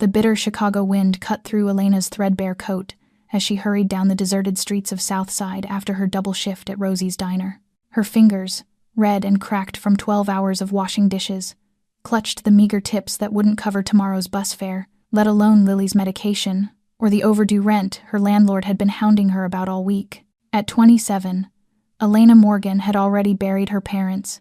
The bitter Chicago wind cut through Elena's threadbare coat as she hurried down the deserted streets of Southside after her double shift at Rosie's diner. Her fingers, red and cracked from 12 hours of washing dishes, clutched the meager tips that wouldn't cover tomorrow's bus fare, let alone Lily's medication, or the overdue rent her landlord had been hounding her about all week. At 27, Elena Morgan had already buried her parents,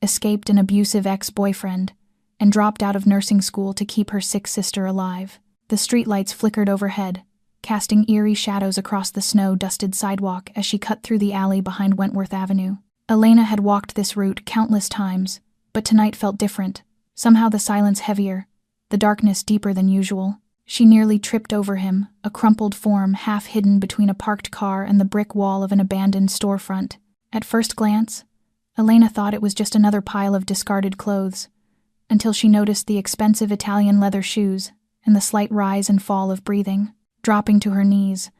escaped an abusive ex-boyfriend, and dropped out of nursing school to keep her sick sister alive. The streetlights flickered overhead, casting eerie shadows across the snow-dusted sidewalk as she cut through the alley behind Wentworth Avenue. Elena had walked this route countless times, but tonight felt different. Somehow the silence heavier, the darkness deeper than usual. She nearly tripped over him, a crumpled form half hidden between a parked car and the brick wall of an abandoned storefront. At first glance, Elena thought it was just another pile of discarded clothes, until she noticed the expensive Italian leather shoes and the slight rise and fall of breathing. Dropping to her knees,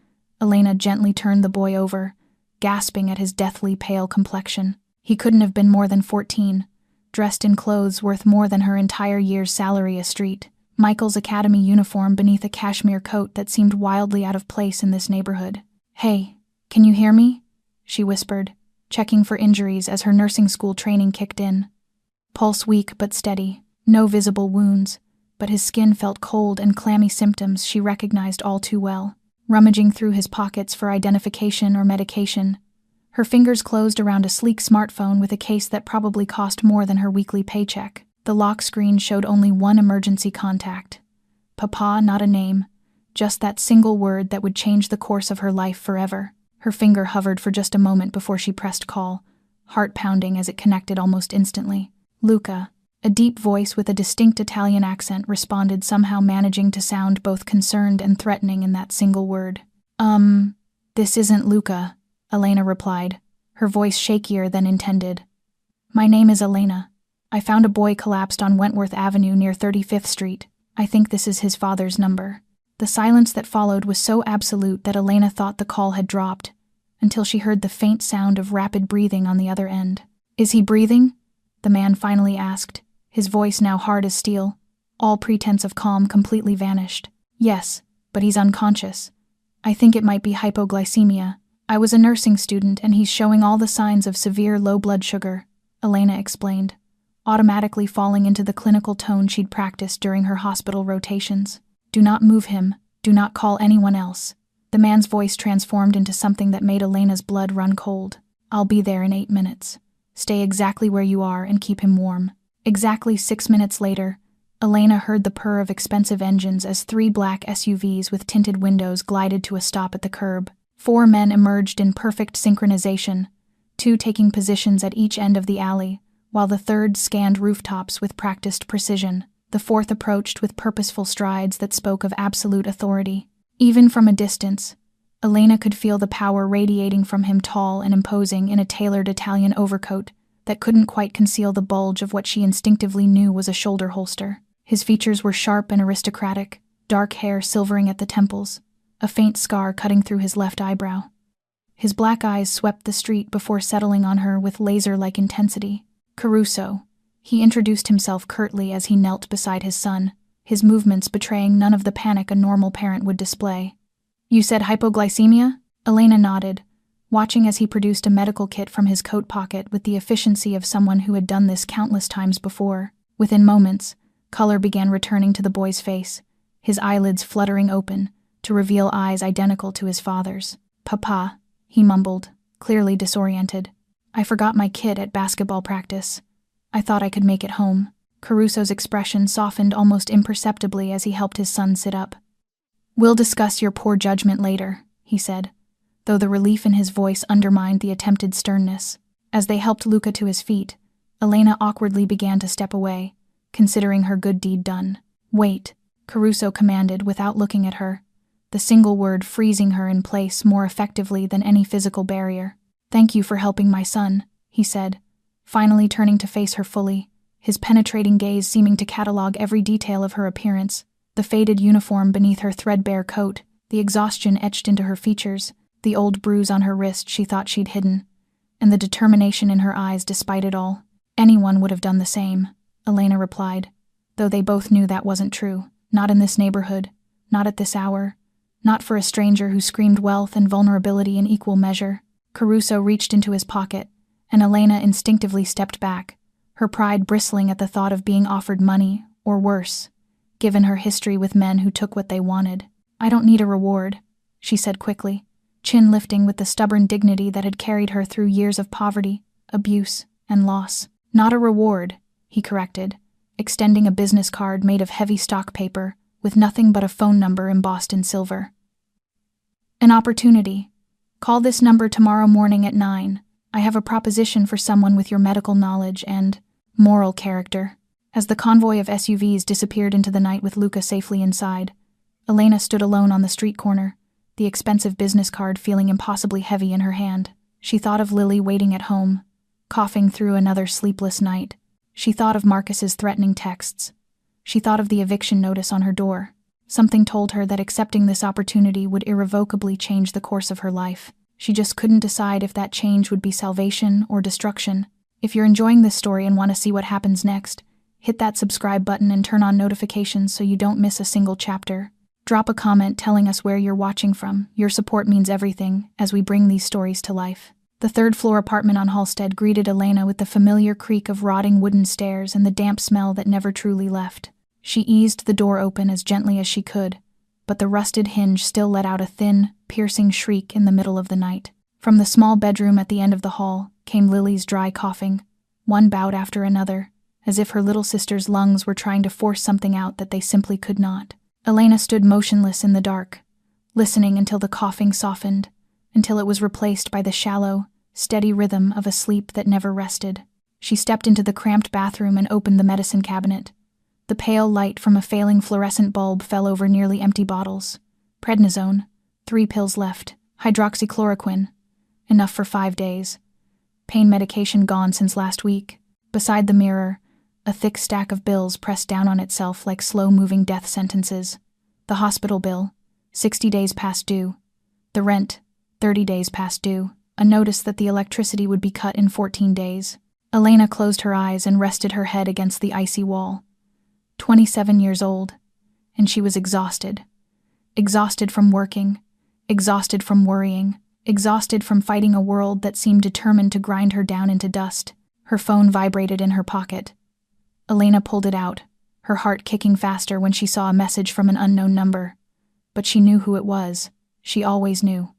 Elena gently turned the boy over, gasping at his deathly pale complexion. He couldn't have been more than 14, dressed in clothes worth more than her entire year's salary a street. Michael's academy uniform beneath a cashmere coat that seemed wildly out of place in this neighborhood. "Hey, can you hear me?" she whispered, checking for injuries as her nursing school training kicked in. Pulse weak but steady, no visible wounds, but his skin felt cold and clammy, symptoms she recognized all too well. Rummaging through his pockets for identification or medication, her fingers closed around a sleek smartphone with a case that probably cost more than her weekly paycheck. The lock screen showed only one emergency contact. Papa, not a name, just that single word that would change the course of her life forever. Her finger hovered for just a moment before she pressed call, heart pounding as it connected almost instantly. Luca, a deep voice with a distinct Italian accent, responded, somehow managing to sound both concerned and threatening in that single word. This isn't Luca," Elena replied, her voice shakier than intended. "My name is Elena. I found a boy collapsed on Wentworth Avenue near 35th Street. I think this is his father's number." The silence that followed was so absolute that Elena thought the call had dropped, until she heard the faint sound of rapid breathing on the other end. "Is he breathing?" the man finally asked, his voice now hard as steel. All pretense of calm completely vanished. "Yes, but he's unconscious. I think it might be hypoglycemia. I was a nursing student and he's showing all the signs of severe low blood sugar," Elena explained, automatically falling into the clinical tone she'd practiced during her hospital rotations. "Do not move him. Do not call anyone else." The man's voice transformed into something that made Elena's blood run cold. "I'll be there in 8 minutes. Stay exactly where you are and keep him warm." Exactly 6 minutes later, Elena heard the purr of expensive engines as 3 black SUVs with tinted windows glided to a stop at the curb. 4 men emerged in perfect synchronization, 2 taking positions at each end of the alley, while the third scanned rooftops with practiced precision. The fourth approached with purposeful strides that spoke of absolute authority. Even from a distance, Elena could feel the power radiating from him, tall and imposing in a tailored Italian overcoat that couldn't quite conceal the bulge of what she instinctively knew was a shoulder holster. His features were sharp and aristocratic, dark hair silvering at the temples, a faint scar cutting through his left eyebrow. His black eyes swept the street before settling on her with laser-like intensity. "Caruso," he introduced himself curtly as he knelt beside his son, his movements betraying none of the panic a normal parent would display. "You said hypoglycemia?" Elena nodded, watching as he produced a medical kit from his coat pocket with the efficiency of someone who had done this countless times before. Within moments, color began returning to the boy's face, his eyelids fluttering open to reveal eyes identical to his father's. "Papa," he mumbled, clearly disoriented. "I forgot my kit at basketball practice. I thought I could make it home." Caruso's expression softened almost imperceptibly as he helped his son sit up. "We'll discuss your poor judgment later," he said, though the relief in his voice undermined the attempted sternness. As they helped Luca to his feet, Elena awkwardly began to step away, considering her good deed done. "Wait," Caruso commanded without looking at her, the single word freezing her in place more effectively than any physical barrier. "Thank you for helping my son," he said, finally turning to face her fully, his penetrating gaze seeming to catalog every detail of her appearance, the faded uniform beneath her threadbare coat, the exhaustion etched into her features, the old bruise on her wrist she thought she'd hidden, and the determination in her eyes despite it all. "Anyone would have done the same," Elena replied, though they both knew that wasn't true. Not in this neighborhood, not at this hour, not for a stranger who screamed wealth and vulnerability in equal measure. Caruso reached into his pocket, and Elena instinctively stepped back, her pride bristling at the thought of being offered money, or worse, given her history with men who took what they wanted. "I don't need a reward," she said quickly, chin lifting with the stubborn dignity that had carried her through years of poverty, abuse, and loss. "Not a reward," he corrected, extending a business card made of heavy stock paper with nothing but a phone number embossed in silver. "An opportunity. Call this number tomorrow morning at 9. I have a proposition for someone with your medical knowledge and moral character." As the convoy of SUVs disappeared into the night with Luca safely inside, Elena stood alone on the street corner, the expensive business card feeling impossibly heavy in her hand. She thought of Lily waiting at home, coughing through another sleepless night. She thought of Marcus's threatening texts. She thought of the eviction notice on her door. Something told her that accepting this opportunity would irrevocably change the course of her life. She just couldn't decide if that change would be salvation or destruction. If you're enjoying this story and want to see what happens next, hit that subscribe button and turn on notifications so you don't miss a single chapter. Drop a comment telling us where you're watching from. Your support means everything as we bring these stories to life. The third-floor apartment on Halstead greeted Elena with the familiar creak of rotting wooden stairs and the damp smell that never truly left. She eased the door open as gently as she could, but the rusted hinge still let out a thin, piercing shriek in the middle of the night. From the small bedroom at the end of the hall came Lily's dry coughing, one bout after another, as if her little sister's lungs were trying to force something out that they simply could not. Elena stood motionless in the dark, listening until the coughing softened, until it was replaced by the shallow, steady rhythm of a sleep that never rested. She stepped into the cramped bathroom and opened the medicine cabinet. The pale light from a failing fluorescent bulb fell over nearly empty bottles. Prednisone, 3 pills left. Hydroxychloroquine, enough for 5 days. Pain medication gone since last week. Beside the mirror, a thick stack of bills pressed down on itself like slow-moving death sentences. The hospital bill, 60 days past due. The rent, 30 days past due. A notice that the electricity would be cut in 14 days. Elena closed her eyes and rested her head against the icy wall. 27 years old, and she was exhausted. Exhausted from working, exhausted from worrying, exhausted from fighting a world that seemed determined to grind her down into dust. Her phone vibrated in her pocket. Elena pulled it out, her heart kicking faster when she saw a message from an unknown number. But she knew who it was. She always knew.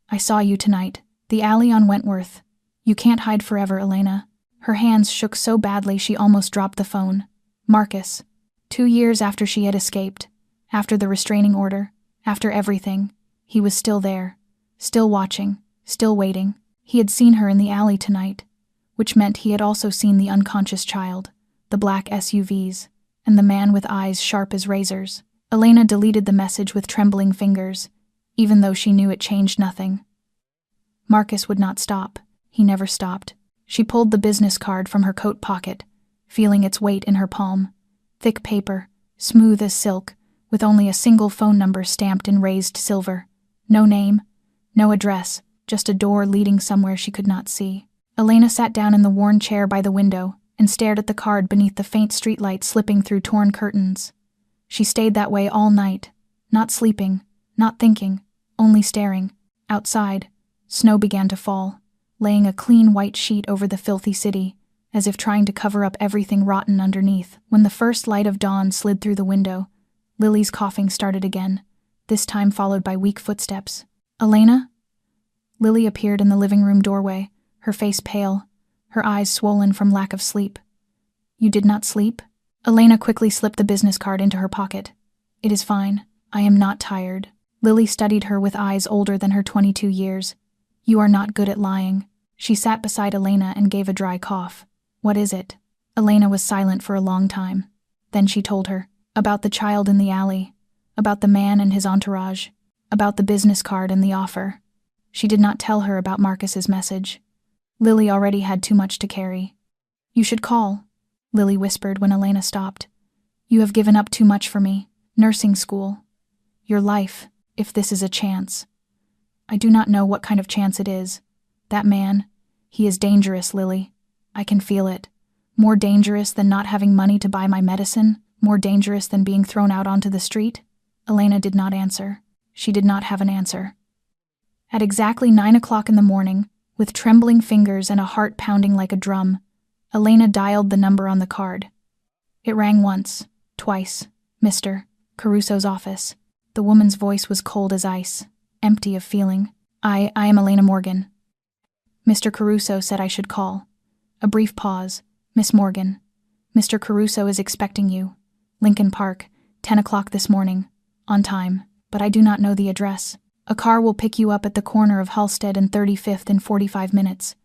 "I saw you tonight. The alley on Wentworth. You can't hide forever, Elena." Her hands shook so badly she almost dropped the phone. Marcus. 2 years after she had escaped, after the restraining order, after everything, he was still there, still watching, still waiting. He had seen her in the alley tonight, which meant he had also seen the unconscious child, the black SUVs, and the man with eyes sharp as razors. Elena deleted the message with trembling fingers, even though she knew it changed nothing. Marcus would not stop. He never stopped. She pulled the business card from her coat pocket, feeling its weight in her palm. Thick paper, smooth as silk, with only a single phone number stamped in raised silver. No name, no address, just a door leading somewhere she could not see. Elena sat down in the worn chair by the window and stared at the card beneath the faint streetlight slipping through torn curtains. She stayed that way all night, not sleeping, not thinking, only staring. Outside, snow began to fall, laying a clean white sheet over the filthy city, as if trying to cover up everything rotten underneath. When the first light of dawn slid through the window, Lily's coughing started again, this time followed by weak footsteps. "Elena?" Lily appeared in the living room doorway, her face pale, her eyes swollen from lack of sleep. "You did not sleep?" Elena quickly slipped the business card into her pocket. "It is fine. I am not tired." Lily studied her with eyes older than her 22 years. "You are not good at lying." She sat beside Elena and gave a dry cough. "What is it?" Elena was silent for a long time. Then she told her, about the child in the alley, about the man and his entourage, about the business card and the offer. She did not tell her about Marcus's message. Lily already had too much to carry. "You should call," Lily whispered when Elena stopped. "You have given up too much for me. Nursing school. Your life, if this is a chance. I do not know what kind of chance it is. That man, he is dangerous, Lily. I can feel it. More dangerous than not having money to buy my medicine, More dangerous than being thrown out onto the street? Elena did not answer. She did not have an answer. At exactly 9 o'clock in the morning, with trembling fingers and a heart pounding like a drum, Elena dialed the number on the card. It rang once, twice. Mr. Caruso's office. The woman's voice was cold as ice, empty of feeling. I am Elena Morgan. Mr. Caruso said I should call. A brief pause. Miss Morgan. Mr. Caruso is expecting you. Lincoln Park, 10 o'clock this morning. On time, but I do not know the address. A car will pick you up at the corner of Halsted and 35th in 45 minutes.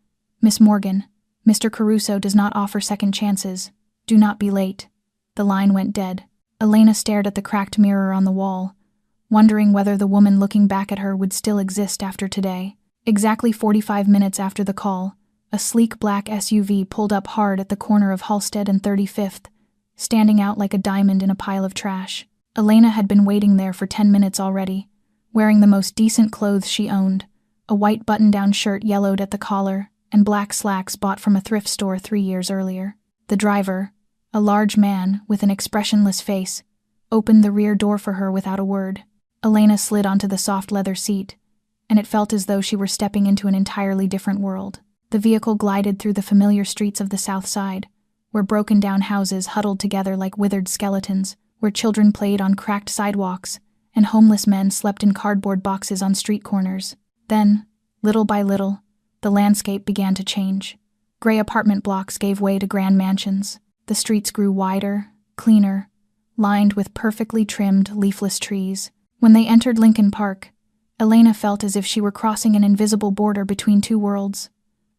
Miss Morgan, Mr. Caruso does not offer second chances. Do not be late. The line went dead. Elena stared at the cracked mirror on the wall, wondering whether the woman looking back at her would still exist after today. Exactly 45 minutes after the call, a sleek black SUV pulled up hard at the corner of Halsted and 35th, standing out like a diamond in a pile of trash. Elena had been waiting there for 10 minutes already, wearing the most decent clothes she owned, a white button-down shirt yellowed at the collar, and black slacks bought from a thrift store 3 years earlier. The driver, a large man with an expressionless face, opened the rear door for her without a word. Elena slid onto the soft leather seat, and it felt as though she were stepping into an entirely different world. The vehicle glided through the familiar streets of the South Side, where broken-down houses huddled together like withered skeletons, where children played on cracked sidewalks, and homeless men slept in cardboard boxes on street corners. Then, little by little, the landscape began to change. Gray apartment blocks gave way to grand mansions. The streets grew wider, cleaner, lined with perfectly trimmed, leafless trees. When they entered Lincoln Park, Elena felt as if she were crossing an invisible border between two worlds,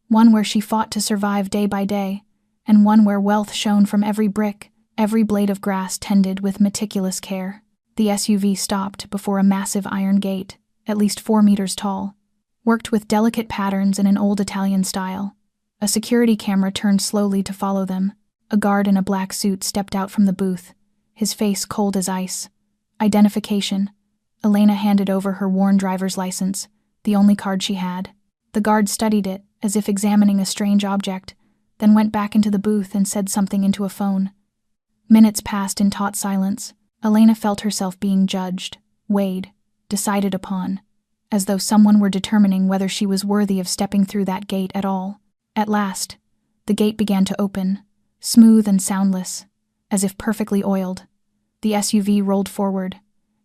one where she fought to survive day by day, and one where wealth shone from every brick, every blade of grass tended with meticulous care. The SUV stopped before a massive iron gate, at least 4 meters tall, worked with delicate patterns in an old Italian style. A security camera turned slowly to follow them. A guard in a black suit stepped out from the booth, his face cold as ice. Identification. Elena handed over her worn driver's license, the only card she had. The guard studied it, as if examining a strange object, then went back into the booth and said something into a phone. Minutes passed in taut silence. Elena felt herself being judged, weighed, decided upon, as though someone were determining whether she was worthy of stepping through that gate at all. At last, the gate began to open, smooth and soundless, as if perfectly oiled. The SUV rolled forward,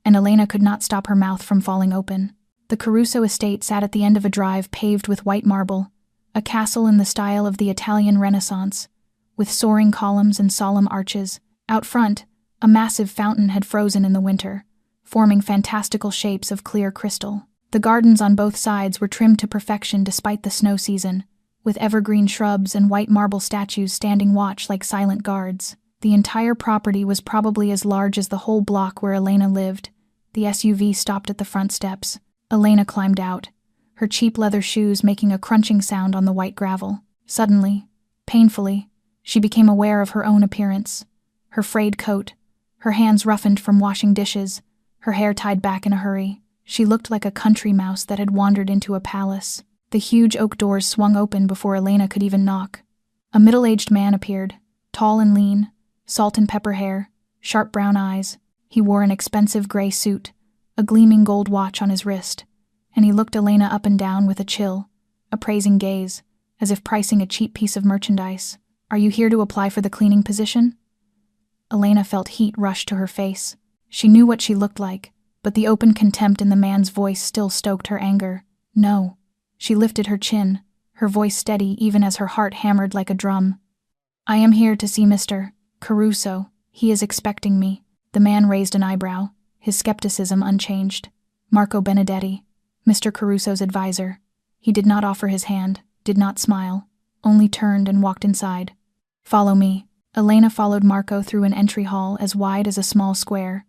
and Elena could not stop her mouth from falling open. The Caruso estate sat at the end of a drive paved with white marble, a castle in the style of the Italian Renaissance, with soaring columns and solemn arches. Out front, a massive fountain had frozen in the winter, forming fantastical shapes of clear crystal. The gardens on both sides were trimmed to perfection despite the snow season, with evergreen shrubs and white marble statues standing watch like silent guards. The entire property was probably as large as the whole block where Elena lived. The SUV stopped at the front steps. Elena climbed out, her cheap leather shoes making a crunching sound on the white gravel. Suddenly, painfully, she became aware of her own appearance. Her frayed coat, her hands roughened from washing dishes, her hair tied back in a hurry. She looked like a country mouse that had wandered into a palace. The huge oak doors swung open before Elena could even knock. A middle-aged man appeared, tall and lean, salt and pepper hair, sharp brown eyes. He wore an expensive gray suit, a gleaming gold watch on his wrist, and he looked Elena up and down with a chill, appraising gaze, as if pricing a cheap piece of merchandise. "Are you here to apply for the cleaning position?" Elena felt heat rush to her face. She knew what she looked like, but the open contempt in the man's voice still stoked her anger. "No." She lifted her chin, her voice steady even as her heart hammered like a drum. "I am here to see Mr. Caruso. He is expecting me." The man raised an eyebrow, his skepticism unchanged. Marco Benedetti, Mr. Caruso's advisor. He did not offer his hand, did not smile, only turned and walked inside. "Follow me." Elena followed Marco through an entry hall as wide as a small square,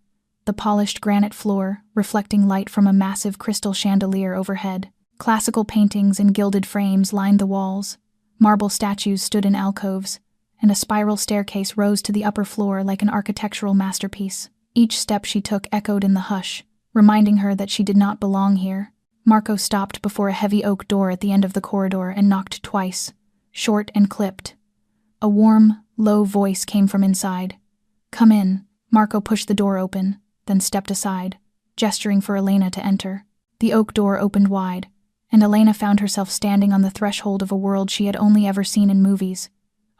the polished granite floor reflecting light from a massive crystal chandelier overhead. Classical paintings in gilded frames lined the walls, marble statues stood in alcoves, and a spiral staircase rose to the upper floor like an architectural masterpiece. Each step she took echoed in the hush, reminding her that she did not belong here. Marco stopped before a heavy oak door at the end of the corridor and knocked twice, short and clipped. A warm, low voice came from inside. "Come in, Marco pushed the door open, then stepped aside, gesturing for Elena to enter. The oak door opened wide, and Elena found herself standing on the threshold of a world she had only ever seen in movies.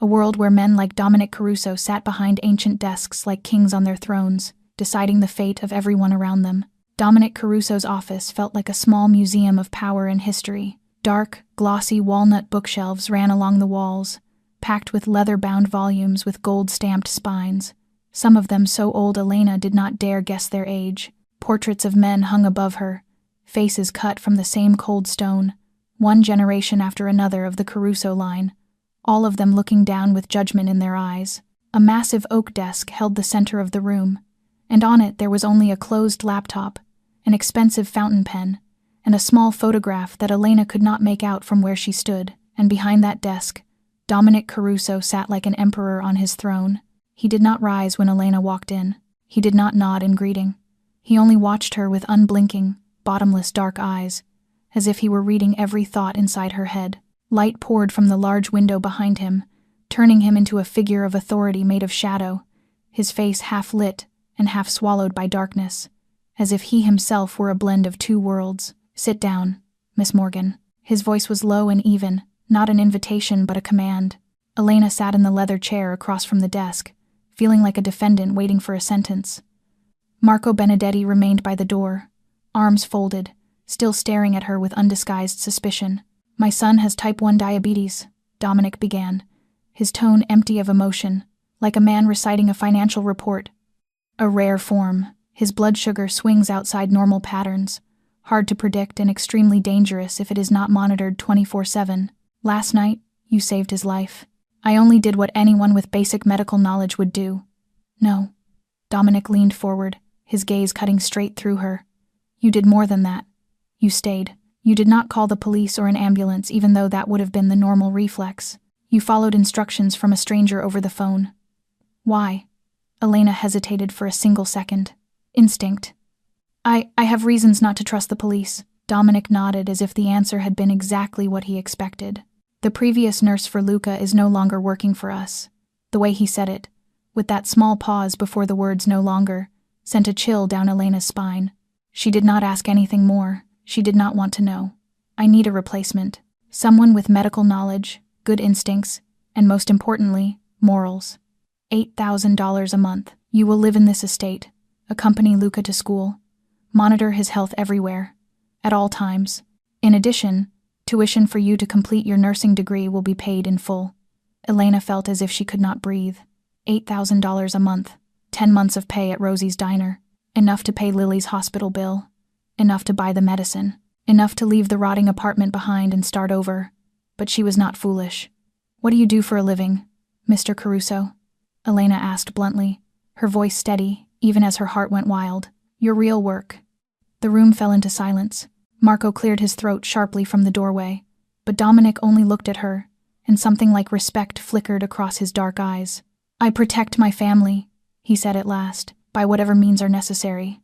A world where men like Dominic Caruso sat behind ancient desks like kings on their thrones, deciding the fate of everyone around them. Dominic Caruso's office felt like a small museum of power and history. Dark, glossy walnut bookshelves ran along the walls, packed with leather-bound volumes with gold-stamped spines, some of them so old Elena did not dare guess their age. Portraits of men hung above her, faces cut from the same cold stone, one generation after another of the Caruso line, all of them looking down with judgment in their eyes. A massive oak desk held the center of the room, and on it there was only a closed laptop, an expensive fountain pen, and a small photograph that Elena could not make out from where she stood. And behind that desk, Dominic Caruso sat like an emperor on his throne. He did not rise when Elena walked in. He did not nod in greeting. He only watched her with unblinking, bottomless dark eyes, as if he were reading every thought inside her head. Light poured from the large window behind him, turning him into a figure of authority made of shadow, his face half lit and half swallowed by darkness, as if he himself were a blend of two worlds. "Sit down, Miss Morgan." His voice was low and even, not an invitation but a command. Elena sat in the leather chair across from the desk, feeling like a defendant waiting for a sentence. Marco Benedetti remained by the door, arms folded, still staring at her with undisguised suspicion. "My son has type 1 diabetes," Dominic began, his tone empty of emotion, like a man reciting a financial report. "A rare form. His blood sugar swings outside normal patterns, hard to predict and extremely dangerous if it is not monitored 24/7. Last night, you saved his life. I only did what anyone with basic medical knowledge would do." "No." Dominic leaned forward, his gaze cutting straight through her. "You did more than that. You stayed. You did not call the police or an ambulance, even though that would have been the normal reflex. You followed instructions from a stranger over the phone." "Why?" Elena hesitated for a single second. "Instinct. I have reasons not to trust the police." Dominic nodded as if the answer had been exactly what he expected. "The previous nurse for Luca is no longer working for us." The way he said it, with that small pause before the words "no longer," sent a chill down Elena's spine. She did not ask anything more. She did not want to know. "I need a replacement. Someone with medical knowledge, good instincts, and most importantly, morals. $8,000 a month. You will live in this estate, accompany Luca to school, monitor his health everywhere, at all times. In addition, tuition for you to complete your nursing degree will be paid in full." Elena felt as if she could not breathe. $8,000 a month, 10 months of pay at Rosie's diner, enough to pay Lily's hospital bill, enough to buy the medicine, enough to leave the rotting apartment behind and start over. But she was not foolish. "What do you do for a living, Mr. Caruso?" Elena asked bluntly, her voice steady, even as her heart went wild. "Your real work." The room fell into silence. Marco cleared his throat sharply from the doorway, but Dominic only looked at her, and something like respect flickered across his dark eyes. "I protect my family," he said at last, "by whatever means are necessary.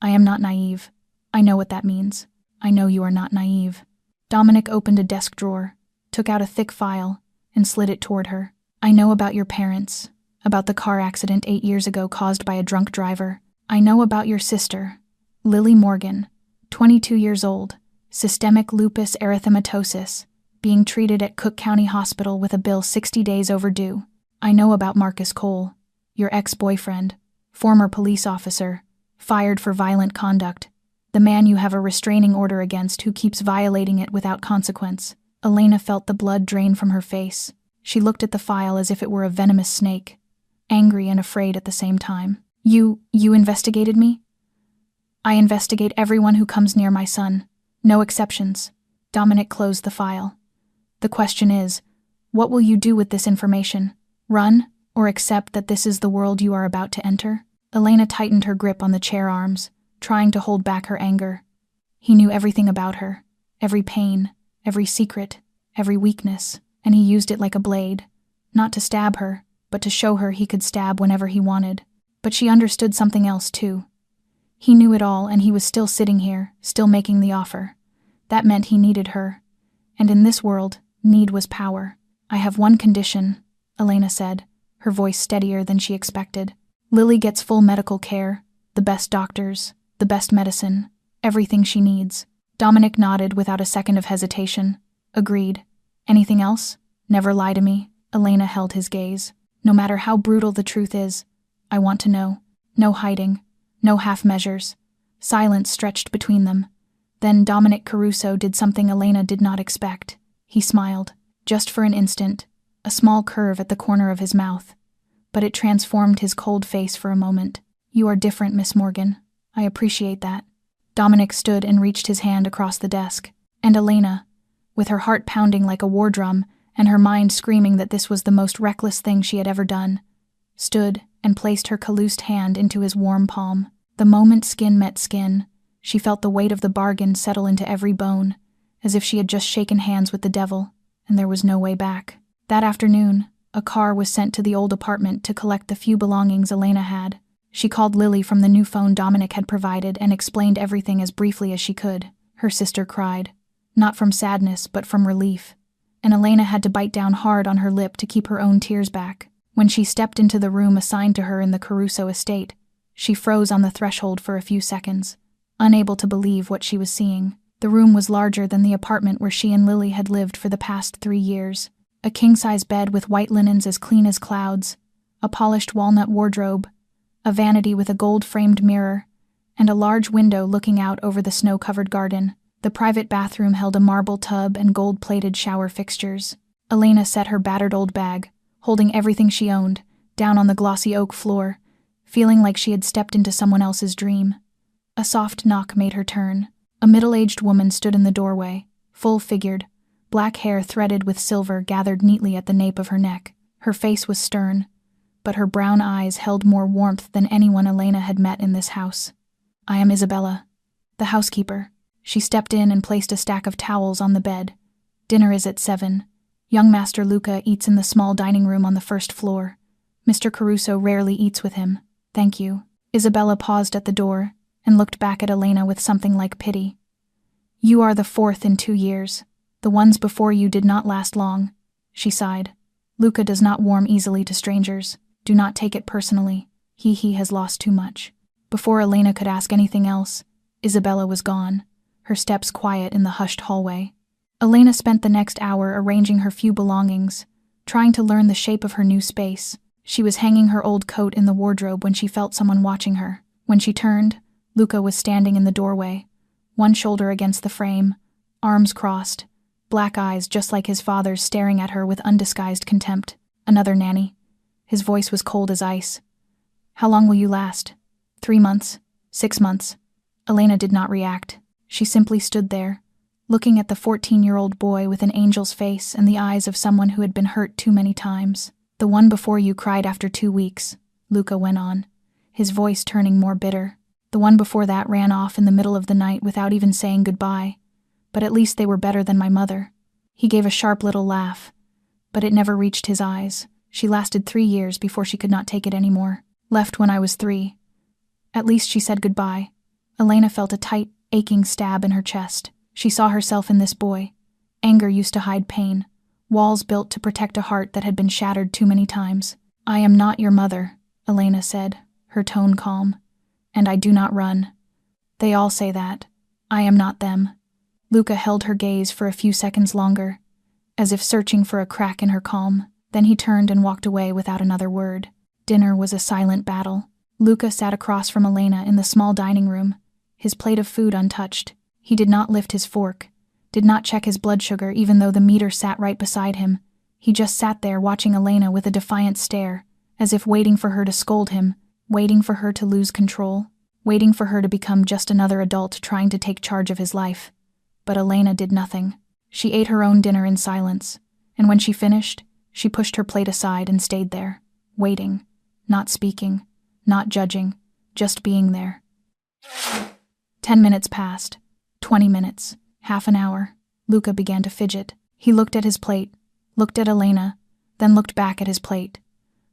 I am not naive. I know what that means. I know you are not naive." Dominic opened a desk drawer, took out a thick file, and slid it toward her. "I know about your parents, about the car accident 8 years ago caused by a drunk driver. I know about your sister, Lily Morgan, 22 years old, systemic lupus erythematosus, being treated at Cook County Hospital with a bill 60 days overdue. I know about Marcus Cole, your ex-boyfriend, former police officer, fired for violent conduct, the man you have a restraining order against who keeps violating it without consequence." Elena felt the blood drain from her face. She looked at the file as if it were a venomous snake, angry and afraid at the same time. You investigated me?" "I investigate everyone who comes near my son. No exceptions." Dominic closed the file. "The question is, what will you do with this information? Run, or accept that this is the world you are about to enter?" Elena tightened her grip on the chair arms, trying to hold back her anger. He knew everything about her, every pain, every secret, every weakness, and he used it like a blade, not to stab her, but to show her he could stab whenever he wanted. But she understood something else, too. He knew it all, and he was still sitting here, still making the offer. That meant he needed her. And in this world, need was power. "I have one condition," Elena said, her voice steadier than she expected. Lily gets full medical care, the best doctors, the best medicine, everything she needs. Dominic nodded without a second of hesitation. Agreed. Anything else? Never lie to me. Elena held his gaze. No matter how brutal the truth is, I want to know. No hiding. No half measures. Silence stretched between them. Then Dominic Caruso did something Elena did not expect. He smiled. Just for an instant, a small curve at the corner of his mouth. But it transformed his cold face for a moment. You are different, Miss Morgan. I appreciate that. Dominic stood and reached his hand across the desk. And Elena, with her heart pounding like a war drum and her mind screaming that this was the most reckless thing she had ever done, stood and placed her calloused hand into his warm palm. The moment skin met skin, she felt the weight of the bargain settle into every bone, as if she had just shaken hands with the devil, and there was no way back. That afternoon, a car was sent to the old apartment to collect the few belongings Elena had. She called Lily from the new phone Dominic had provided and explained everything as briefly as she could. Her sister cried, not from sadness but from relief, and Elena had to bite down hard on her lip to keep her own tears back. When she stepped into the room assigned to her in the Caruso estate, she froze on the threshold for a few seconds, unable to believe what she was seeing. The room was larger than the apartment where she and Lily had lived for the past 3 years. A king-size bed with white linens as clean as clouds, a polished walnut wardrobe, a vanity with a gold-framed mirror, and a large window looking out over the snow-covered garden. The private bathroom held a marble tub and gold-plated shower fixtures. Elena set her battered old bag, holding everything she owned, down on the glossy oak floor, feeling like she had stepped into someone else's dream. A soft knock made her turn. A middle-aged woman stood in the doorway, full-figured, black hair threaded with silver gathered neatly at the nape of her neck. Her face was stern, but her brown eyes held more warmth than anyone Elena had met in this house. I am Isabella, the housekeeper. She stepped in and placed a stack of towels on the bed. Dinner is at 7. Young Master Luca eats in the small dining room on the first floor. Mr. Caruso rarely eats with him. Thank you. Isabella paused at the door and looked back at Elena with something like pity. You are the 4th in 2 years. The ones before you did not last long. She sighed. Luca does not warm easily to strangers. Do not take it personally. He has lost too much. Before Elena could ask anything else, Isabella was gone, her steps quiet in the hushed hallway. Elena spent the next hour arranging her few belongings, trying to learn the shape of her new space. She was hanging her old coat in the wardrobe when she felt someone watching her. When she turned, Luca was standing in the doorway, one shoulder against the frame, arms crossed, black eyes just like his father's staring at her with undisguised contempt. Another nanny. His voice was cold as ice. How long will you last? 3 months? 6 months? Elena did not react. She simply stood there, looking at the 14-year-old boy with an angel's face and the eyes of someone who had been hurt too many times. The one before you cried after 2 weeks, Luca went on, his voice turning more bitter. The one before that ran off in the middle of the night without even saying goodbye, but at least they were better than my mother. He gave a sharp little laugh, but it never reached his eyes. She lasted 3 years before she could not take it anymore. Left when I was 3. At least she said goodbye. Elena felt a tight, aching stab in her chest. She saw herself in this boy. Anger used to hide pain, walls built to protect a heart that had been shattered too many times. I am not your mother, Elena said, her tone calm. And I do not run. They all say that. I am not them. Luca held her gaze for a few seconds longer, as if searching for a crack in her calm. Then he turned and walked away without another word. Dinner was a silent battle. Luca sat across from Elena in the small dining room, his plate of food untouched. He did not lift his fork, did not check his blood sugar even though the meter sat right beside him. He just sat there watching Elena with a defiant stare, as if waiting for her to scold him, waiting for her to lose control, waiting for her to become just another adult trying to take charge of his life. But Elena did nothing. She ate her own dinner in silence, and when she finished, she pushed her plate aside and stayed there, waiting, not speaking, not judging, just being there. 10 minutes passed, 20 minutes, half an hour. Luca began to fidget. He looked at his plate, looked at Elena, then looked back at his plate.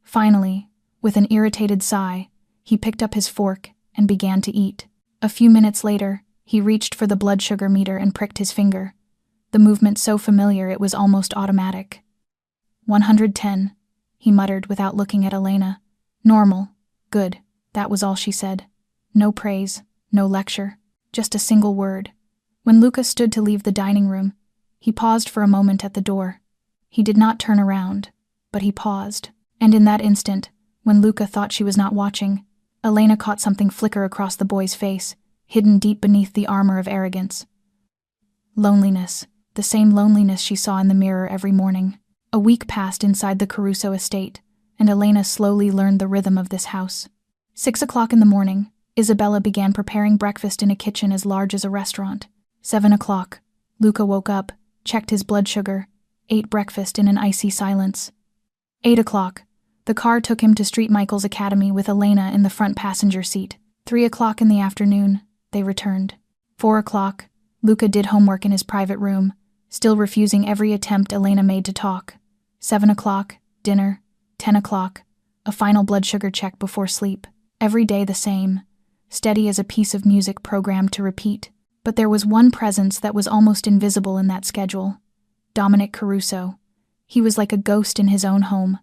Finally, with an irritated sigh, he picked up his fork and began to eat. A few minutes later, he reached for the blood sugar meter and pricked his finger, the movement so familiar it was almost automatic. 110, he muttered without looking at Elena. Normal. Good, that was all she said. No praise, no lecture, just a single word. When Luca stood to leave the dining room, he paused for a moment at the door. He did not turn around, but he paused. And in that instant, when Luca thought she was not watching, Elena caught something flicker across the boy's face, hidden deep beneath the armor of arrogance. Loneliness, the same loneliness she saw in the mirror every morning. A week passed inside the Caruso estate, and Elena slowly learned the rhythm of this house. 6 o'clock in the morning, Isabella began preparing breakfast in a kitchen as large as a restaurant. 7 o'clock, Luca woke up, checked his blood sugar, ate breakfast in an icy silence. 8 o'clock, the car took him to St. Michael's Academy with Elena in the front passenger seat. 3 o'clock in the afternoon, they returned. 4 o'clock, Luca did homework in his private room, still refusing every attempt Elena made to talk. 7 o'clock, dinner. 10 o'clock, a final blood sugar check before sleep. Every day the same, steady as a piece of music programmed to repeat. But there was one presence that was almost invisible in that schedule. Dominic Caruso. He was like a ghost in his own home,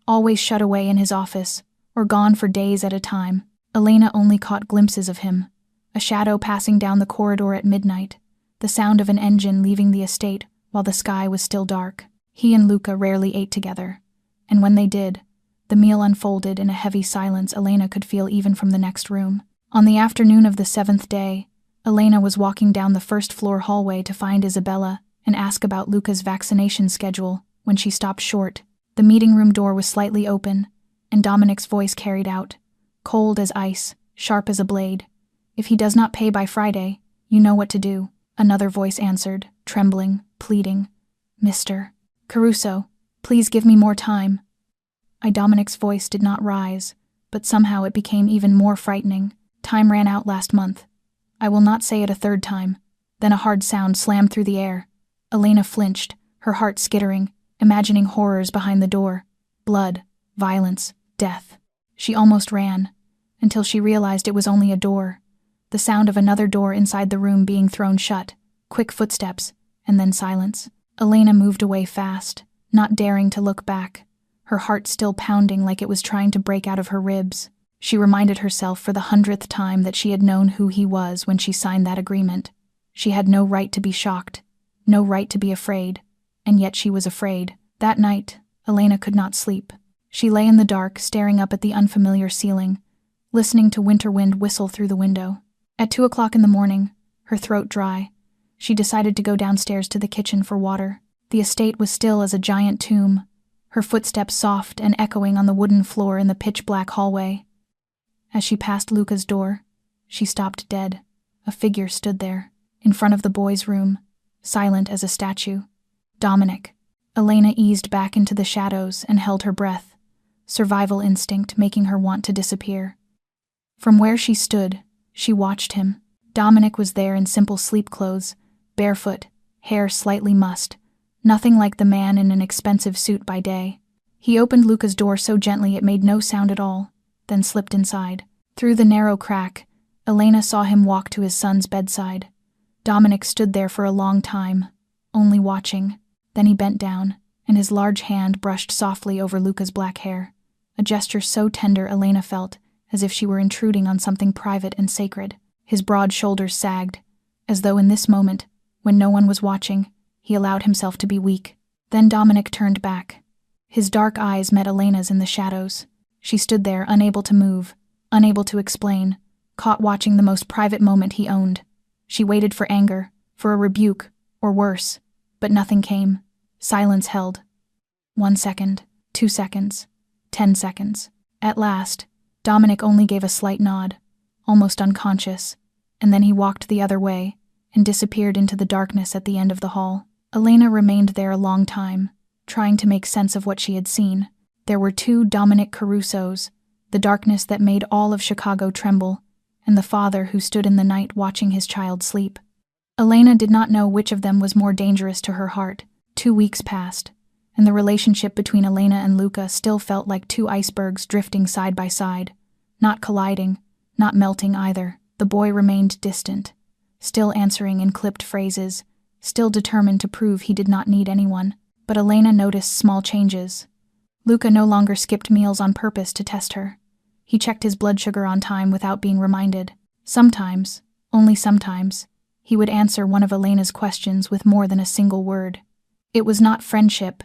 always shut away in his office, or gone for days at a time. Elena only caught glimpses of him, a shadow passing down the corridor at midnight, the sound of an engine leaving the estate while the sky was still dark. He and Luca rarely ate together, and when they did, the meal unfolded in a heavy silence Elena could feel even from the next room. On the afternoon of the 7th day, Elena was walking down the first-floor hallway to find Isabella and ask about Luca's vaccination schedule when she stopped short. The meeting room door was slightly open, and Dominic's voice carried out, cold as ice, sharp as a blade. "If he does not pay by Friday, you know what to do." Another voice answered, trembling, pleading, "Mr. Caruso, please give me more time." Dominic's voice did not rise, but somehow it became even more frightening. "Time ran out last month. I will not say it a third time." Then a hard sound slammed through the air. Elena flinched, her heart skittering, imagining horrors behind the door. Blood, violence, death. She almost ran, until she realized it was only a door. The sound of another door inside the room being thrown shut, quick footsteps, and then silence. Elena moved away fast, not daring to look back, her heart still pounding like it was trying to break out of her ribs. She reminded herself for the 100th time that she had known who he was when she signed that agreement. She had no right to be shocked, no right to be afraid, and yet she was afraid. That night, Elena could not sleep. She lay in the dark, staring up at the unfamiliar ceiling, listening to winter wind whistle through the window. At 2 o'clock in the morning, her throat dry, she decided to go downstairs to the kitchen for water. The estate was still as a giant tomb, her footsteps soft and echoing on the wooden floor in the pitch-black hallway. As she passed Luca's door, she stopped dead. A figure stood there, in front of the boy's room, silent as a statue. Dominic. Elena eased back into the shadows and held her breath, survival instinct making her want to disappear. From where she stood, she watched him. Dominic was there in simple sleep clothes, barefoot, hair slightly mussed, nothing like the man in an expensive suit by day. He opened Luca's door so gently it made no sound at all, then slipped inside. Through the narrow crack, Elena saw him walk to his son's bedside. Dominic stood there for a long time, only watching. Then he bent down, and his large hand brushed softly over Luca's black hair, a gesture so tender Elena felt, as if she were intruding on something private and sacred. His broad shoulders sagged, as though in this moment, when no one was watching, he allowed himself to be weak. Then Dominic turned back. His dark eyes met Elena's in the shadows. She stood there, unable to move, unable to explain, caught watching the most private moment he owned. She waited for anger, for a rebuke, or worse, but nothing came. Silence held. 1 second, 2 seconds, 10 seconds. At last, Dominic only gave a slight nod, almost unconscious, and then he walked the other way and disappeared into the darkness at the end of the hall. Elena remained there a long time, trying to make sense of what she had seen. There were 2 Dominic Carusos, the darkness that made all of Chicago tremble, and the father who stood in the night watching his child sleep. Elena did not know which of them was more dangerous to her heart. 2 weeks passed, and the relationship between Elena and Luca still felt like 2 icebergs drifting side by side, not colliding, not melting either. The boy remained distant, still answering in clipped phrases, still determined to prove he did not need anyone. But Elena noticed small changes. Luca no longer skipped meals on purpose to test her. He checked his blood sugar on time without being reminded. Sometimes, only sometimes, he would answer one of Elena's questions with more than a single word. It was not friendship.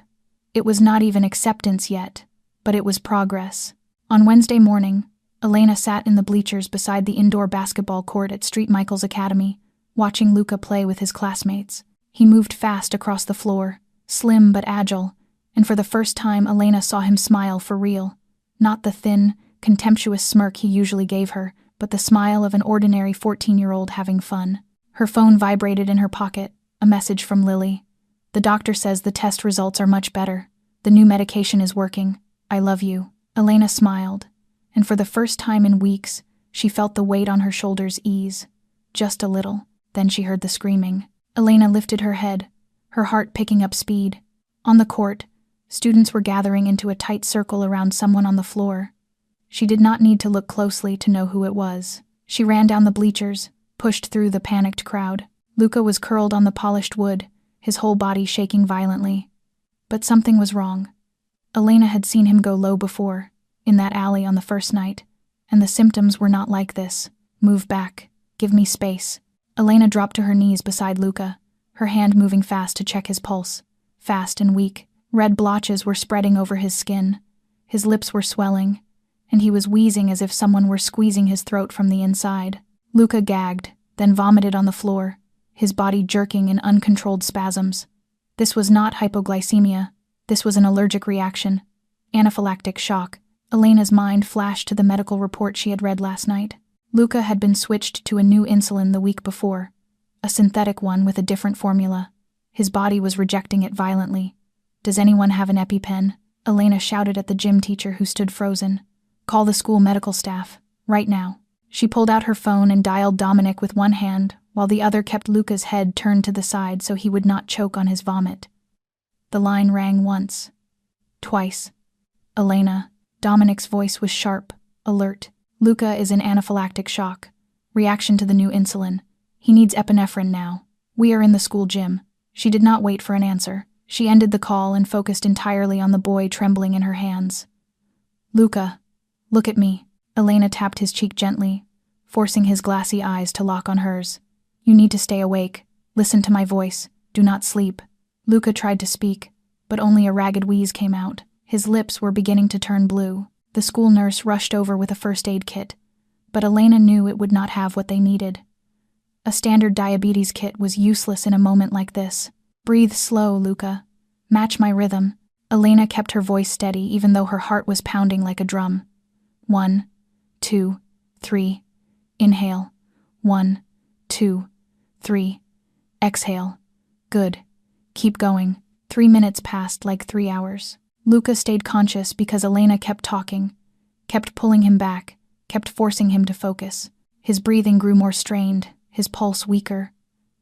It was not even acceptance yet, but it was progress. On Wednesday morning, Elena sat in the bleachers beside the indoor basketball court at St. Michael's Academy, watching Luca play with his classmates. He moved fast across the floor, slim but agile, and for the first time Elena saw him smile for real. Not the thin, contemptuous smirk he usually gave her, but the smile of an ordinary 14-year-old having fun. Her phone vibrated in her pocket, a message from Lily. "The doctor says the test results are much better. The new medication is working. I love you." Elena smiled, and for the first time in weeks, she felt the weight on her shoulders ease. Just a little. Then she heard the screaming. Elena lifted her head, her heart picking up speed. On the court, students were gathering into a tight circle around someone on the floor. She did not need to look closely to know who it was. She ran down the bleachers, pushed through the panicked crowd. Luca was curled on the polished wood, his whole body shaking violently. But something was wrong. Elena had seen him go low before, in that alley on the first night, and the symptoms were not like this. "Move back. Give me space." Elena dropped to her knees beside Luca, her hand moving fast to check his pulse. Fast and weak. Red blotches were spreading over his skin. His lips were swelling, and he was wheezing as if someone were squeezing his throat from the inside. Luca gagged, then vomited on the floor, his body jerking in uncontrolled spasms. This was not hypoglycemia. This was an allergic reaction. Anaphylactic shock. Elena's mind flashed to the medical report she had read last night. Luca had been switched to a new insulin the week before, a synthetic one with a different formula. His body was rejecting it violently. "Does anyone have an EpiPen?" Elena shouted at the gym teacher who stood frozen. "Call the school medical staff, right now." She pulled out her phone and dialed Dominic with one hand, while the other kept Luca's head turned to the side so he would not choke on his vomit. The line rang once. Twice. "Elena." Dominic's voice was sharp, alert. "Luca is in anaphylactic shock. Reaction to the new insulin. He needs epinephrine now. We are in the school gym." She did not wait for an answer. She ended the call and focused entirely on the boy trembling in her hands. "Luca, look at me." Elena tapped his cheek gently, forcing his glassy eyes to lock on hers. "You need to stay awake. Listen to my voice. Do not sleep." Luca tried to speak, but only a ragged wheeze came out. His lips were beginning to turn blue. The school nurse rushed over with a first aid kit, but Elena knew it would not have what they needed. A standard diabetes kit was useless in a moment like this. "Breathe slow, Luca. Match my rhythm." Elena kept her voice steady even though her heart was pounding like a drum. 1, 2, 3. Inhale. 1, 2, 3. Exhale. Good. Keep going. 3 minutes passed like 3 hours. Luca stayed conscious because Elena kept talking, kept pulling him back, kept forcing him to focus. His breathing grew more strained, his pulse weaker.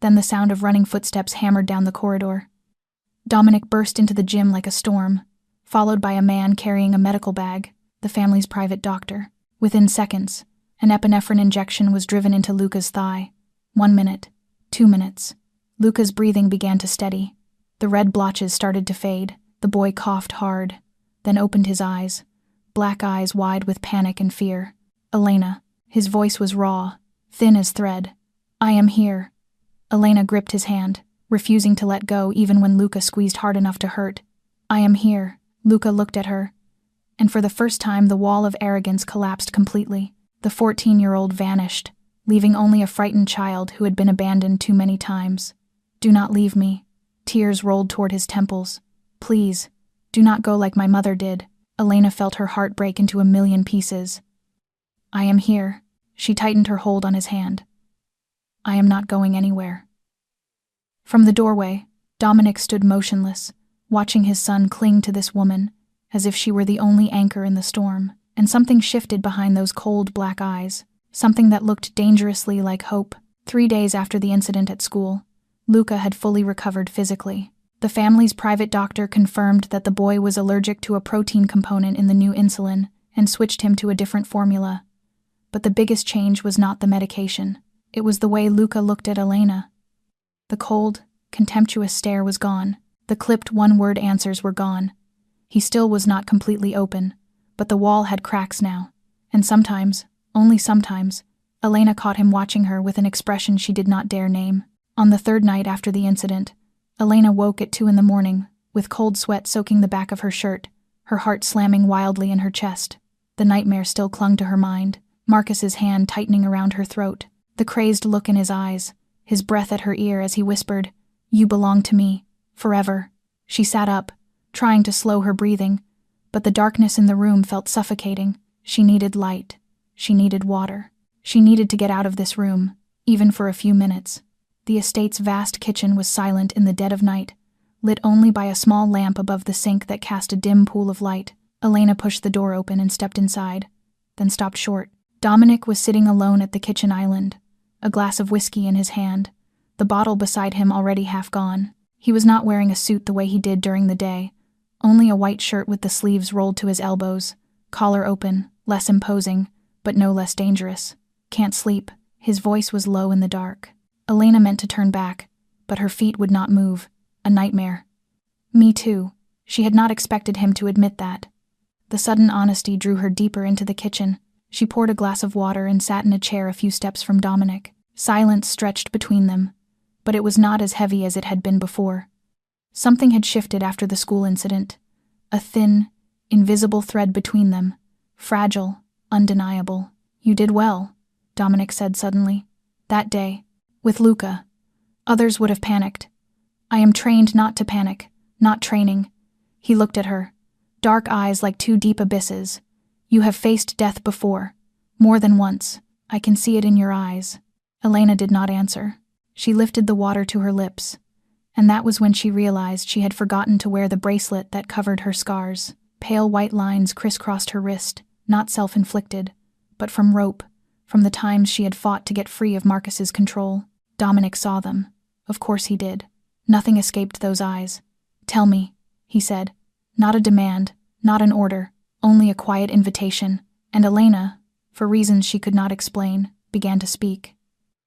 Then the sound of running footsteps hammered down the corridor. Dominic burst into the gym like a storm, followed by a man carrying a medical bag, the family's private doctor. Within seconds, an epinephrine injection was driven into Luca's thigh. 1 minute, 2 minutes. Luca's breathing began to steady. The red blotches started to fade. The boy coughed hard, then opened his eyes, black eyes wide with panic and fear. "Elena." His voice was raw, thin as thread. "I am here." Elena gripped his hand, refusing to let go even when Luca squeezed hard enough to hurt. "I am here." Luca looked at her, and for the first time the wall of arrogance collapsed completely. The 14-year-old vanished, leaving only a frightened child who had been abandoned too many times. "Do not leave me." Tears rolled toward his temples. "Please, do not go like my mother did." Elena felt her heart break into a million pieces. "I am here." She tightened her hold on his hand. "I am not going anywhere." From the doorway, Dominic stood motionless, watching his son cling to this woman, as if she were the only anchor in the storm, and something shifted behind those cold black eyes, something that looked dangerously like hope. 3 days after the incident at school, Luca had fully recovered physically. The family's private doctor confirmed that the boy was allergic to a protein component in the new insulin and switched him to a different formula. But the biggest change was not the medication. It was the way Luca looked at Elena. The cold, contemptuous stare was gone. The clipped one-word answers were gone. He still was not completely open, but the wall had cracks now, And sometimes, only sometimes, Elena caught him watching her with an expression she did not dare name. On the third night after the incident, Elena woke at 2 a.m, with cold sweat soaking the back of her shirt, her heart slamming wildly in her chest. The nightmare still clung to her mind, Marcus's hand tightening around her throat, the crazed look in his eyes, his breath at her ear as he whispered, "You belong to me, forever." She sat up, trying to slow her breathing, but the darkness in the room felt suffocating. She needed light. She needed water. She needed to get out of this room, even for a few minutes. The estate's vast kitchen was silent in the dead of night, lit only by a small lamp above the sink that cast a dim pool of light. Elena pushed the door open and stepped inside, then stopped short. Dominic was sitting alone at the kitchen island, a glass of whiskey in his hand, the bottle beside him already half gone. He was not wearing a suit the way he did during the day, only a white shirt with the sleeves rolled to his elbows, collar open, less imposing, but no less dangerous. "Can't sleep." His voice was low in the dark. Elena meant to turn back, but her feet would not move. A nightmare. Me too. She had not expected him to admit that. The sudden honesty drew her deeper into the kitchen. She poured a glass of water and sat in a chair a few steps from Dominic. Silence stretched between them, but it was not as heavy as it had been before. Something had shifted after the school incident. A thin, invisible thread between them, fragile, undeniable. "You did well," Dominic said suddenly. "That day, with Luca. Others would have panicked. I am trained not to panic, not training." He looked at her, dark eyes like 2 deep abysses. "You have faced death before, more than once. I can see it in your eyes." Elena did not answer. She lifted the water to her lips, and that was when she realized she had forgotten to wear the bracelet that covered her scars. Pale white lines crisscrossed her wrist, not self-inflicted, but from rope, from the times she had fought to get free of Marcus's control. Dominic saw them. Of course he did. Nothing escaped those eyes. "Tell me," he said. Not a demand, not an order, only a quiet invitation. And Elena, for reasons she could not explain, began to speak.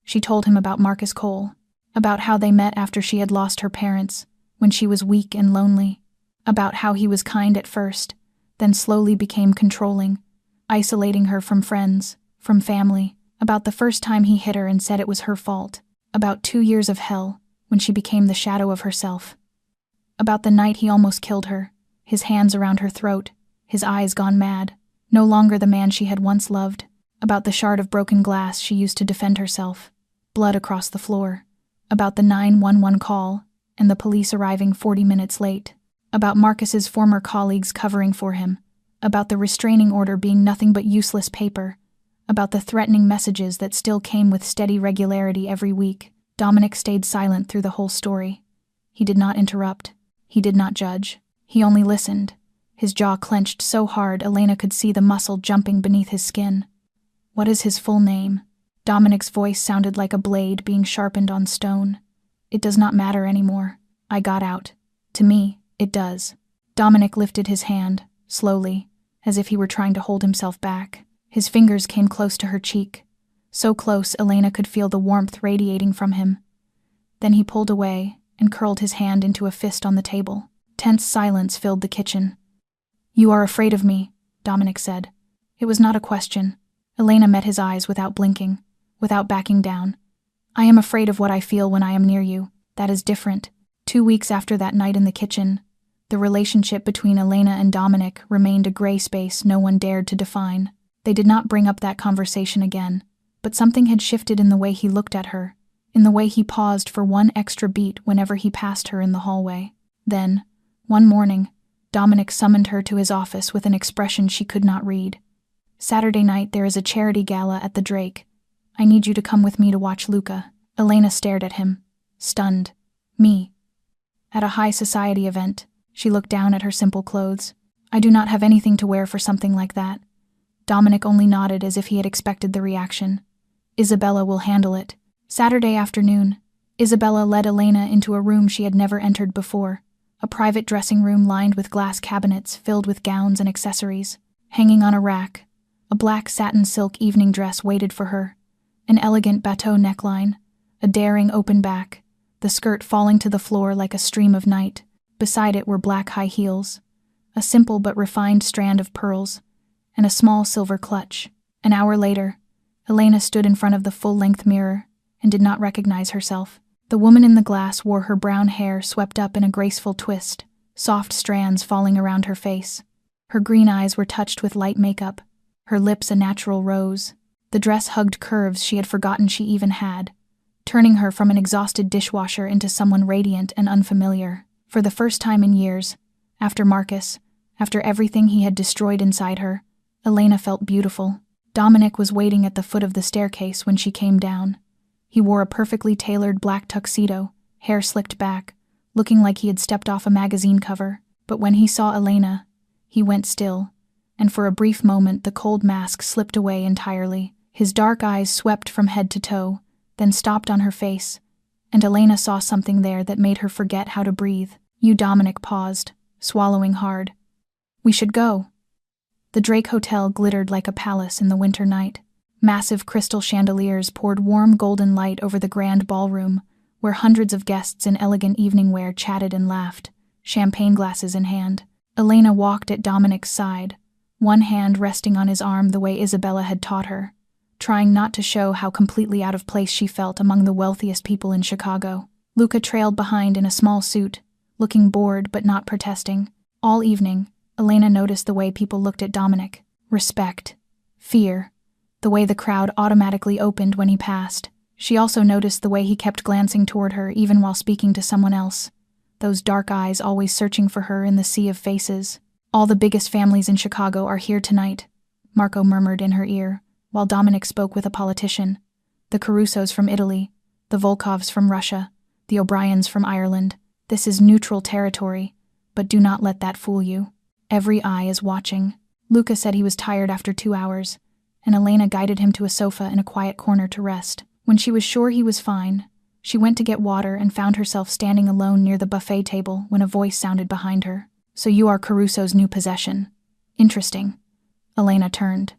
She told him about Marcus Cole, about how they met after she had lost her parents, when she was weak and lonely, about how he was kind at first, then slowly became controlling, isolating her from friends, from family, about the first time he hit her and said it was her fault, about 2 years of hell, when she became the shadow of herself, about the night he almost killed her, his hands around her throat, his eyes gone mad, no longer the man she had once loved, about the shard of broken glass she used to defend herself, blood across the floor, about the 911 call and the police arriving 40 minutes late, about Marcus's former colleagues covering for him, about the restraining order being nothing but useless paper, about the threatening messages that still came with steady regularity every week. Dominic stayed silent through the whole story. He did not interrupt. He did not judge. He only listened, his jaw clenched so hard Elena could see the muscle jumping beneath his skin. "What is his full name?" Dominic's voice sounded like a blade being sharpened on stone. "It does not matter anymore. I got out. To me, it does." Dominic lifted his hand, slowly, as if he were trying to hold himself back. His fingers came close to her cheek, so close Elena could feel the warmth radiating from him. Then he pulled away and curled his hand into a fist on the table. Tense silence filled the kitchen. "You are afraid of me," Dominic said. It was not a question. Elena met his eyes without blinking, without backing down. "I am afraid of what I feel when I am near you. That is different." 2 weeks after that night in the kitchen, the relationship between Elena and Dominic remained a gray space no one dared to define. They did not bring up that conversation again, but something had shifted in the way he looked at her, in the way he paused for one extra beat whenever he passed her in the hallway. Then, one morning, Dominic summoned her to his office with an expression she could not read. "Saturday night there is a charity gala at the Drake. I need you to come with me to watch Luca." Elena stared at him, stunned. "Me? At a high society event?" She looked down at her simple clothes. "I do not have anything to wear for something like that." Dominic only nodded as if he had expected the reaction. "Isabella will handle it." Saturday afternoon, Isabella led Elena into a room she had never entered before, a private dressing room lined with glass cabinets filled with gowns and accessories. Hanging on a rack, a black satin silk evening dress waited for her, an elegant bateau neckline, a daring open back, the skirt falling to the floor like a stream of night. Beside it were black high heels, a simple but refined strand of pearls, and a small silver clutch. An hour later, Elena stood in front of the full-length mirror and did not recognize herself. The woman in the glass wore her brown hair swept up in a graceful twist, soft strands falling around her face. Her green eyes were touched with light makeup, her lips a natural rose. The dress hugged curves she had forgotten she even had, turning her from an exhausted dishwasher into someone radiant and unfamiliar. For the first time in years, after Marcus, after everything he had destroyed inside her, Elena felt beautiful. Dominic was waiting at the foot of the staircase when she came down. He wore a perfectly tailored black tuxedo, hair slicked back, looking like he had stepped off a magazine cover. But when he saw Elena, he went still, and for a brief moment the cold mask slipped away entirely. His dark eyes swept from head to toe, then stopped on her face, and Elena saw something there that made her forget how to breathe. Dominic paused, swallowing hard. "We should go." The Drake Hotel glittered like a palace in the winter night. Massive crystal chandeliers poured warm golden light over the grand ballroom, where hundreds of guests in elegant evening wear chatted and laughed, champagne glasses in hand. Elena walked at Dominic's side, one hand resting on his arm the way Isabella had taught her, trying not to show how completely out of place she felt among the wealthiest people in Chicago. Luca trailed behind in a small suit, looking bored but not protesting. All evening, Elena noticed the way people looked at Dominic. Respect. Fear. The way the crowd automatically opened when he passed. She also noticed the way he kept glancing toward her even while speaking to someone else. Those dark eyes always searching for her in the sea of faces. "All the biggest families in Chicago are here tonight," Marco murmured in her ear, while Dominic spoke with a politician. "The Carusos from Italy, the Volkovs from Russia, the O'Briens from Ireland. This is neutral territory, but do not let that fool you. Every eye is watching." Luca said he was tired after 2 hours, and Elena guided him to a sofa in a quiet corner to rest. When she was sure he was fine, she went to get water and found herself standing alone near the buffet table when a voice sounded behind her. "So you are Caruso's new possession. Interesting." Elena turned.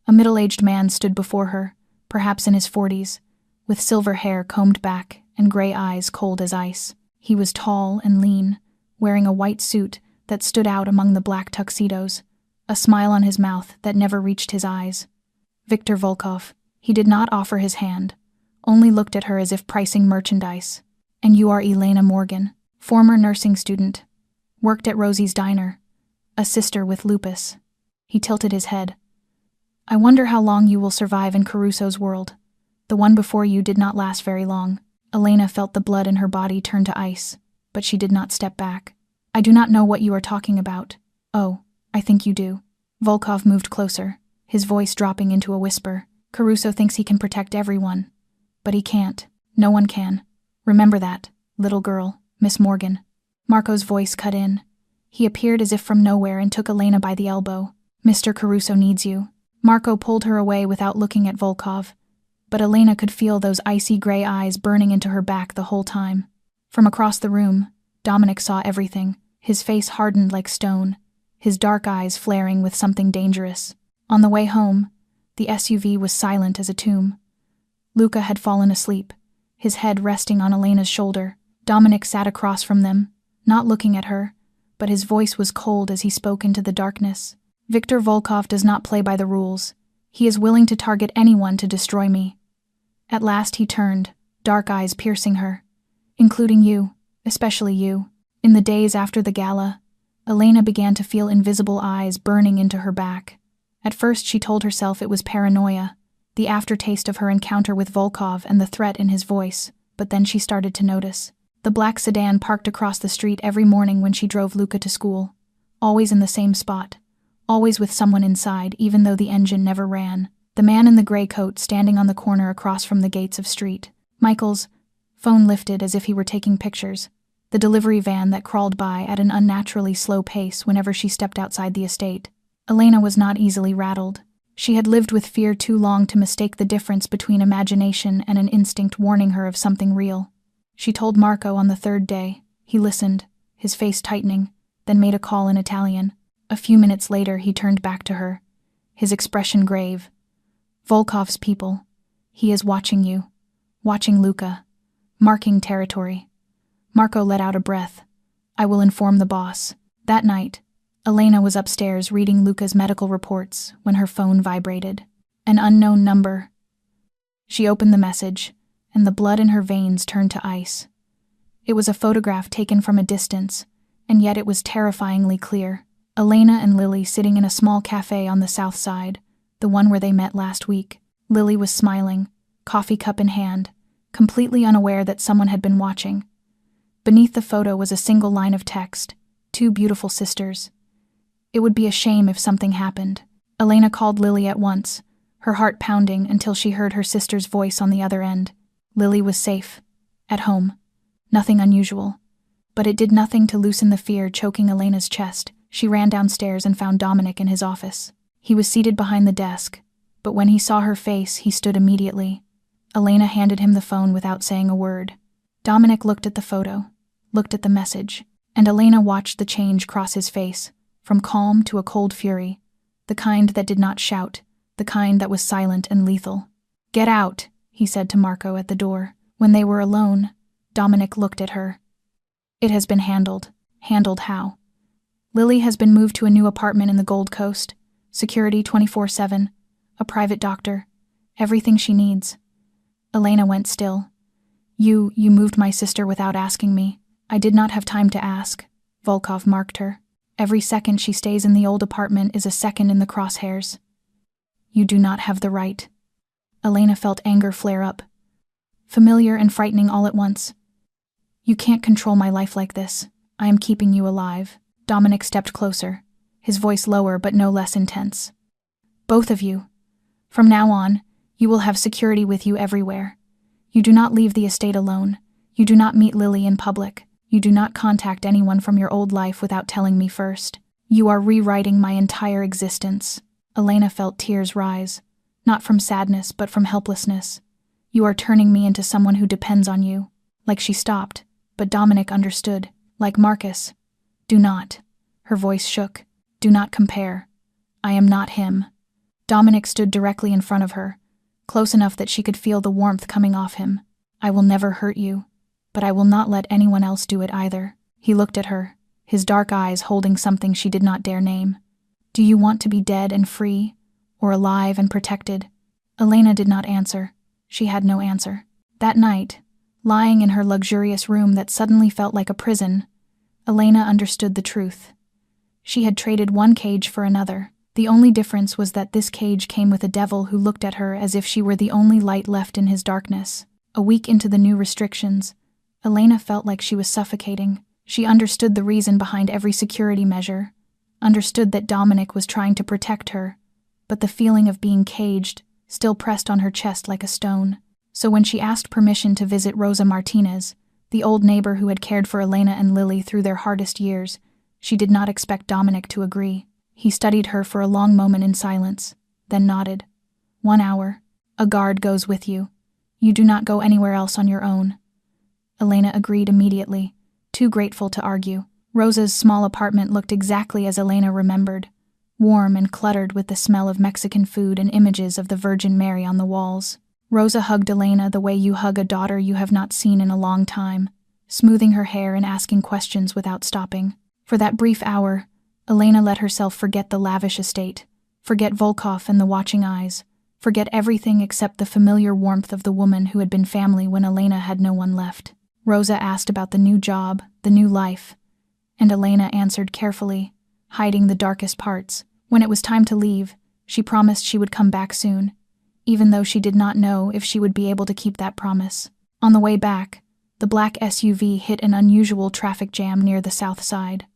A middle-aged man stood before her, perhaps in his 40s, with silver hair combed back and gray eyes cold as ice. He was tall and lean, wearing a white suit that stood out among the black tuxedos, a smile on his mouth that never reached his eyes. Victor Volkov. He did not offer his hand, only looked at her as if pricing merchandise. "And you are Elena Morgan, former nursing student, worked at Rosie's diner, a sister with lupus." He tilted his head. "I wonder how long you will survive in Caruso's world. The one before you did not last very long." Elena felt the blood in her body turn to ice, but she did not step back. "I do not know what you are talking about." "Oh, I think you do." Volkov moved closer, his voice dropping into a whisper. "Caruso thinks he can protect everyone, but he can't. No one can. Remember that, little girl, Miss Morgan." Marco's voice cut in. He appeared as if from nowhere and took Elena by the elbow. "Mr. Caruso needs you." Marco pulled her away without looking at Volkov, but Elena could feel those icy gray eyes burning into her back the whole time. From across the room, Dominic saw everything, his face hardened like stone, his dark eyes flaring with something dangerous. On the way home, the SUV was silent as a tomb. Luca had fallen asleep, his head resting on Elena's shoulder. Dominic sat across from them, not looking at her, but his voice was cold as he spoke into the darkness. "Victor Volkov does not play by the rules. He is willing to target anyone to destroy me." At last he turned, dark eyes piercing her. "Including you, especially you." In the days after the gala, Elena began to feel invisible eyes burning into her back. At first she told herself it was paranoia, the aftertaste of her encounter with Volkov and the threat in his voice, but then she started to notice. The black sedan parked across the street every morning when she drove Luca to school, always in the same spot, always with someone inside even though the engine never ran. The man in the gray coat standing on the corner across from the gates of street. Michael's phone lifted as if he were taking pictures. The delivery van that crawled by at an unnaturally slow pace whenever she stepped outside the estate. Elena was not easily rattled. She had lived with fear too long to mistake the difference between imagination and an instinct warning her of something real. She told Marco on the third day. He listened, his face tightening, then made a call in Italian. A few minutes later he turned back to her, his expression grave. "Volkov's people. He is watching you. Watching Luca. Marking territory." Marco let out a breath. "I will inform the boss." That night, Elena was upstairs reading Luca's medical reports when her phone vibrated. An unknown number. She opened the message, and the blood in her veins turned to ice. It was a photograph taken from a distance, and yet it was terrifyingly clear. Elena and Lily sitting in a small cafe on the south side, the one where they met last week. Lily was smiling, coffee cup in hand, completely unaware that someone had been watching. Beneath the photo was a single line of text, "Two beautiful sisters." It would be a shame if something happened. Elena called Lily at once, her heart pounding until she heard her sister's voice on the other end. Lily was safe. At home. Nothing unusual. But it did nothing to loosen the fear choking Elena's chest. She ran downstairs and found Dominic in his office. He was seated behind the desk, but when he saw her face, he stood immediately. Elena handed him the phone without saying a word. Dominic looked at the photo, looked at the message, and Elena watched the change cross his face, from calm to a cold fury, the kind that did not shout, the kind that was silent and lethal. "Get out," he said to Marco at the door. When they were alone, Dominic looked at her. "It has been handled." "Handled how?" "Lily has been moved to a new apartment in the Gold Coast. Security 24/7. A private doctor. Everything she needs." Elena went still. You moved my sister without asking me." "I did not have time to ask," Volkov marked her. "Every second she stays in the old apartment is a second in the crosshairs." "You do not have the right." Elena felt anger flare up. Familiar and frightening all at once. "You can't control my life like this. I am keeping you alive." Dominic stepped closer, his voice lower but no less intense. "Both of you. From now on, you will have security with you everywhere. You do not leave the estate alone. You do not meet Lily in public. You do not contact anyone from your old life without telling me first. You are rewriting my entire existence." Elena felt tears rise, not from sadness but from helplessness. "You are turning me into someone who depends on you." Like she stopped, but Dominic understood. "Like Marcus. Do not." Her voice shook. "Do not compare. I am not him." Dominic stood directly in front of her, close enough that she could feel the warmth coming off him. "I will never hurt you, but I will not let anyone else do it either." He looked at her, his dark eyes holding something she did not dare name. "Do you want to be dead and free, or alive and protected?" Elena did not answer. She had no answer. That night, lying in her luxurious room that suddenly felt like a prison, Elena understood the truth. She had traded one cage for another. The only difference was that this cage came with a devil who looked at her as if she were the only light left in his darkness. A week into the new restrictions, Elena felt like she was suffocating. She understood the reason behind every security measure, understood that Dominic was trying to protect her, but the feeling of being caged still pressed on her chest like a stone. So when she asked permission to visit Rosa Martinez, the old neighbor who had cared for Elena and Lily through their hardest years, she did not expect Dominic to agree. He studied her for a long moment in silence, then nodded. 1 hour. A guard goes with you. You do not go anywhere else on your own." Elena agreed immediately, too grateful to argue. Rosa's small apartment looked exactly as Elena remembered, warm and cluttered with the smell of Mexican food and images of the Virgin Mary on the walls. Rosa hugged Elena the way you hug a daughter you have not seen in a long time, smoothing her hair and asking questions without stopping. For that brief hour, Elena let herself forget the lavish estate, forget Volkov and the watching eyes, forget everything except the familiar warmth of the woman who had been family when Elena had no one left. Rosa asked about the new job, the new life, and Elena answered carefully, hiding the darkest parts. When it was time to leave, she promised she would come back soon, even though she did not know if she would be able to keep that promise. On the way back, the black SUV hit an unusual traffic jam near the south side.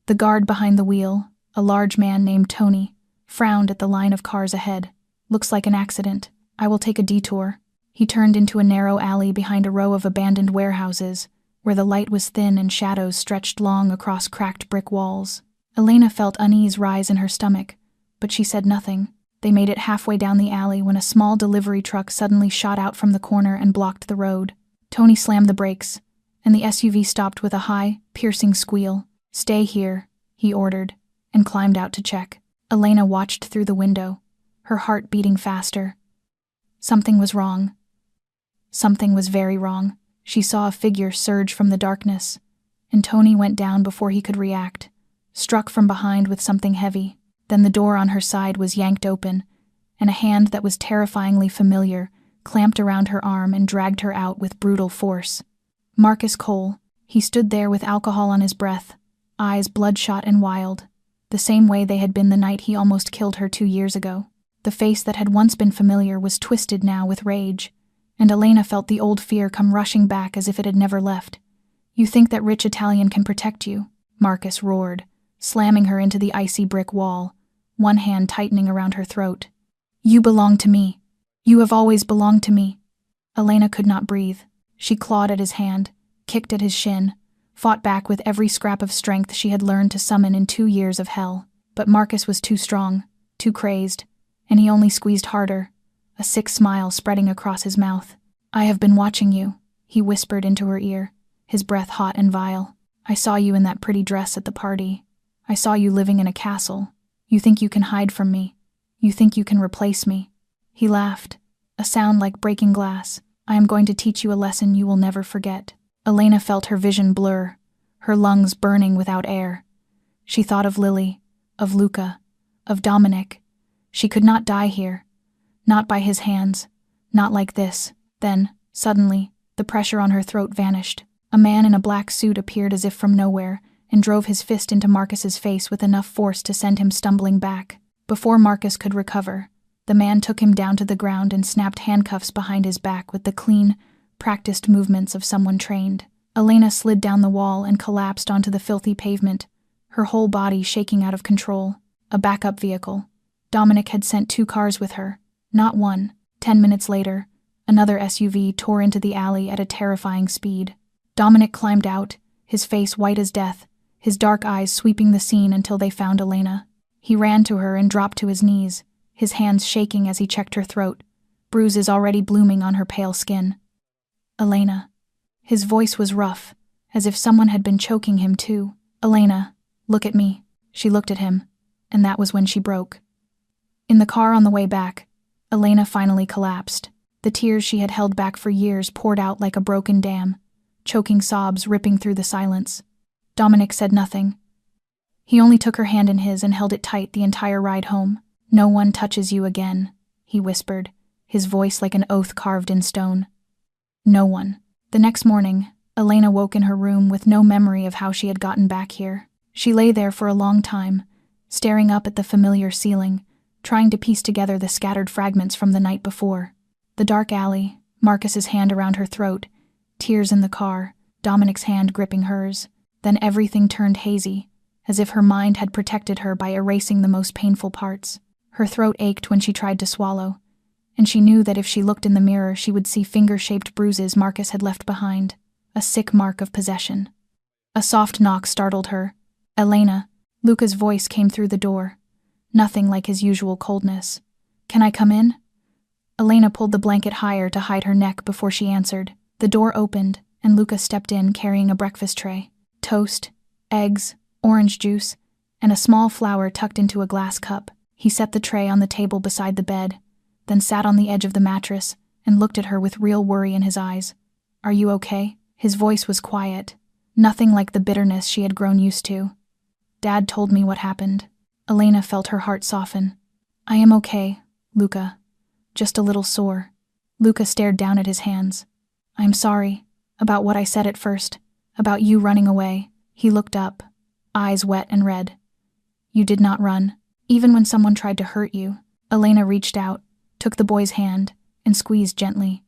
The guard behind the wheel, a large man named Tony, frowned at the line of cars ahead. "Looks like an accident. I will take a detour." He turned into a narrow alley behind a row of abandoned warehouses, where the light was thin and shadows stretched long across cracked brick walls. Elena felt unease rise in her stomach, but she said nothing. They made it halfway down the alley when a small delivery truck suddenly shot out from the corner and blocked the road. Tony slammed the brakes, and the SUV stopped with a high, piercing squeal. "Stay here," he ordered, and climbed out to check. Elena watched through the window, her heart beating faster. Something was wrong. Something was very wrong. She saw a figure surge from the darkness, and Tony went down before he could react, struck from behind with something heavy. Then the door on her side was yanked open, and a hand that was terrifyingly familiar clamped around her arm and dragged her out with brutal force. Marcus Cole. He stood there with alcohol on his breath, eyes bloodshot and wild, the same way they had been the night he almost killed her 2 years ago. The face that had once been familiar was twisted now with rage, and Elena felt the old fear come rushing back as if it had never left. "You think that rich Italian can protect you?" Marcus roared, slamming her into the icy brick wall, one hand tightening around her throat. "You belong to me. You have always belonged to me." Elena could not breathe. She clawed at his hand, kicked at his shin, fought back with every scrap of strength she had learned to summon in 2 years of hell. But Marcus was too strong, too crazed, and he only squeezed harder, a sick smile spreading across his mouth. "I have been watching you," he whispered into her ear, his breath hot and vile. "I saw you in that pretty dress at the party. I saw you living in a castle. You think you can hide from me. You think you can replace me." He laughed, a sound like breaking glass. "I am going to teach you a lesson you will never forget." Elena felt her vision blur, her lungs burning without air. She thought of Lily, of Luca, of Dominic. She could not die here. Not by his hands. Not like this. Then, suddenly, the pressure on her throat vanished. A man in a black suit appeared as if from nowhere and drove his fist into Marcus's face with enough force to send him stumbling back. Before Marcus could recover, the man took him down to the ground and snapped handcuffs behind his back with the clean, practiced movements of someone trained. Elena slid down the wall and collapsed onto the filthy pavement, her whole body shaking out of control. A backup vehicle. Dominic had sent 2 cars with her, not one. 10 minutes later, another SUV tore into the alley at a terrifying speed. Dominic climbed out, his face white as death, his dark eyes sweeping the scene until they found Elena. He ran to her and dropped to his knees, his hands shaking as he checked her throat, bruises already blooming on her pale skin. "Elena." His voice was rough, as if someone had been choking him too. "Elena, look at me." She looked at him, and that was when she broke. In the car on the way back, Elena finally collapsed. The tears she had held back for years poured out like a broken dam, choking sobs ripping through the silence. Dominic said nothing. He only took her hand in his and held it tight the entire ride home. "No one touches you again," he whispered, his voice like an oath carved in stone. No one. The next morning, Elena woke in her room with no memory of how she had gotten back here. She lay there for a long time, staring up at the familiar ceiling, trying to piece together the scattered fragments from the night before. The dark alley, Marcus's hand around her throat, tears in the car, Dominic's hand gripping hers. Then everything turned hazy, as if her mind had protected her by erasing the most painful parts. Her throat ached when she tried to swallow, and she knew that if she looked in the mirror she would see finger-shaped bruises Marcus had left behind, a sick mark of possession. A soft knock startled her. "Elena." Luca's voice came through the door, nothing like his usual coldness. "Can I come in?" Elena pulled the blanket higher to hide her neck before she answered. The door opened, and Luca stepped in carrying a breakfast tray. Toast, eggs, orange juice, and a small flower tucked into a glass cup. He set the tray on the table beside the bed, then sat on the edge of the mattress and looked at her with real worry in his eyes. "Are you okay?" His voice was quiet, nothing like the bitterness she had grown used to. "Dad told me what happened." Elena felt her heart soften. "I am okay, Luca. Just a little sore." Luca stared down at his hands. "I'm sorry. About what I said at first. About you running away." He looked up, eyes wet and red. "You did not run. Even when someone tried to hurt you." Elena reached out, took the boy's hand, and squeezed gently.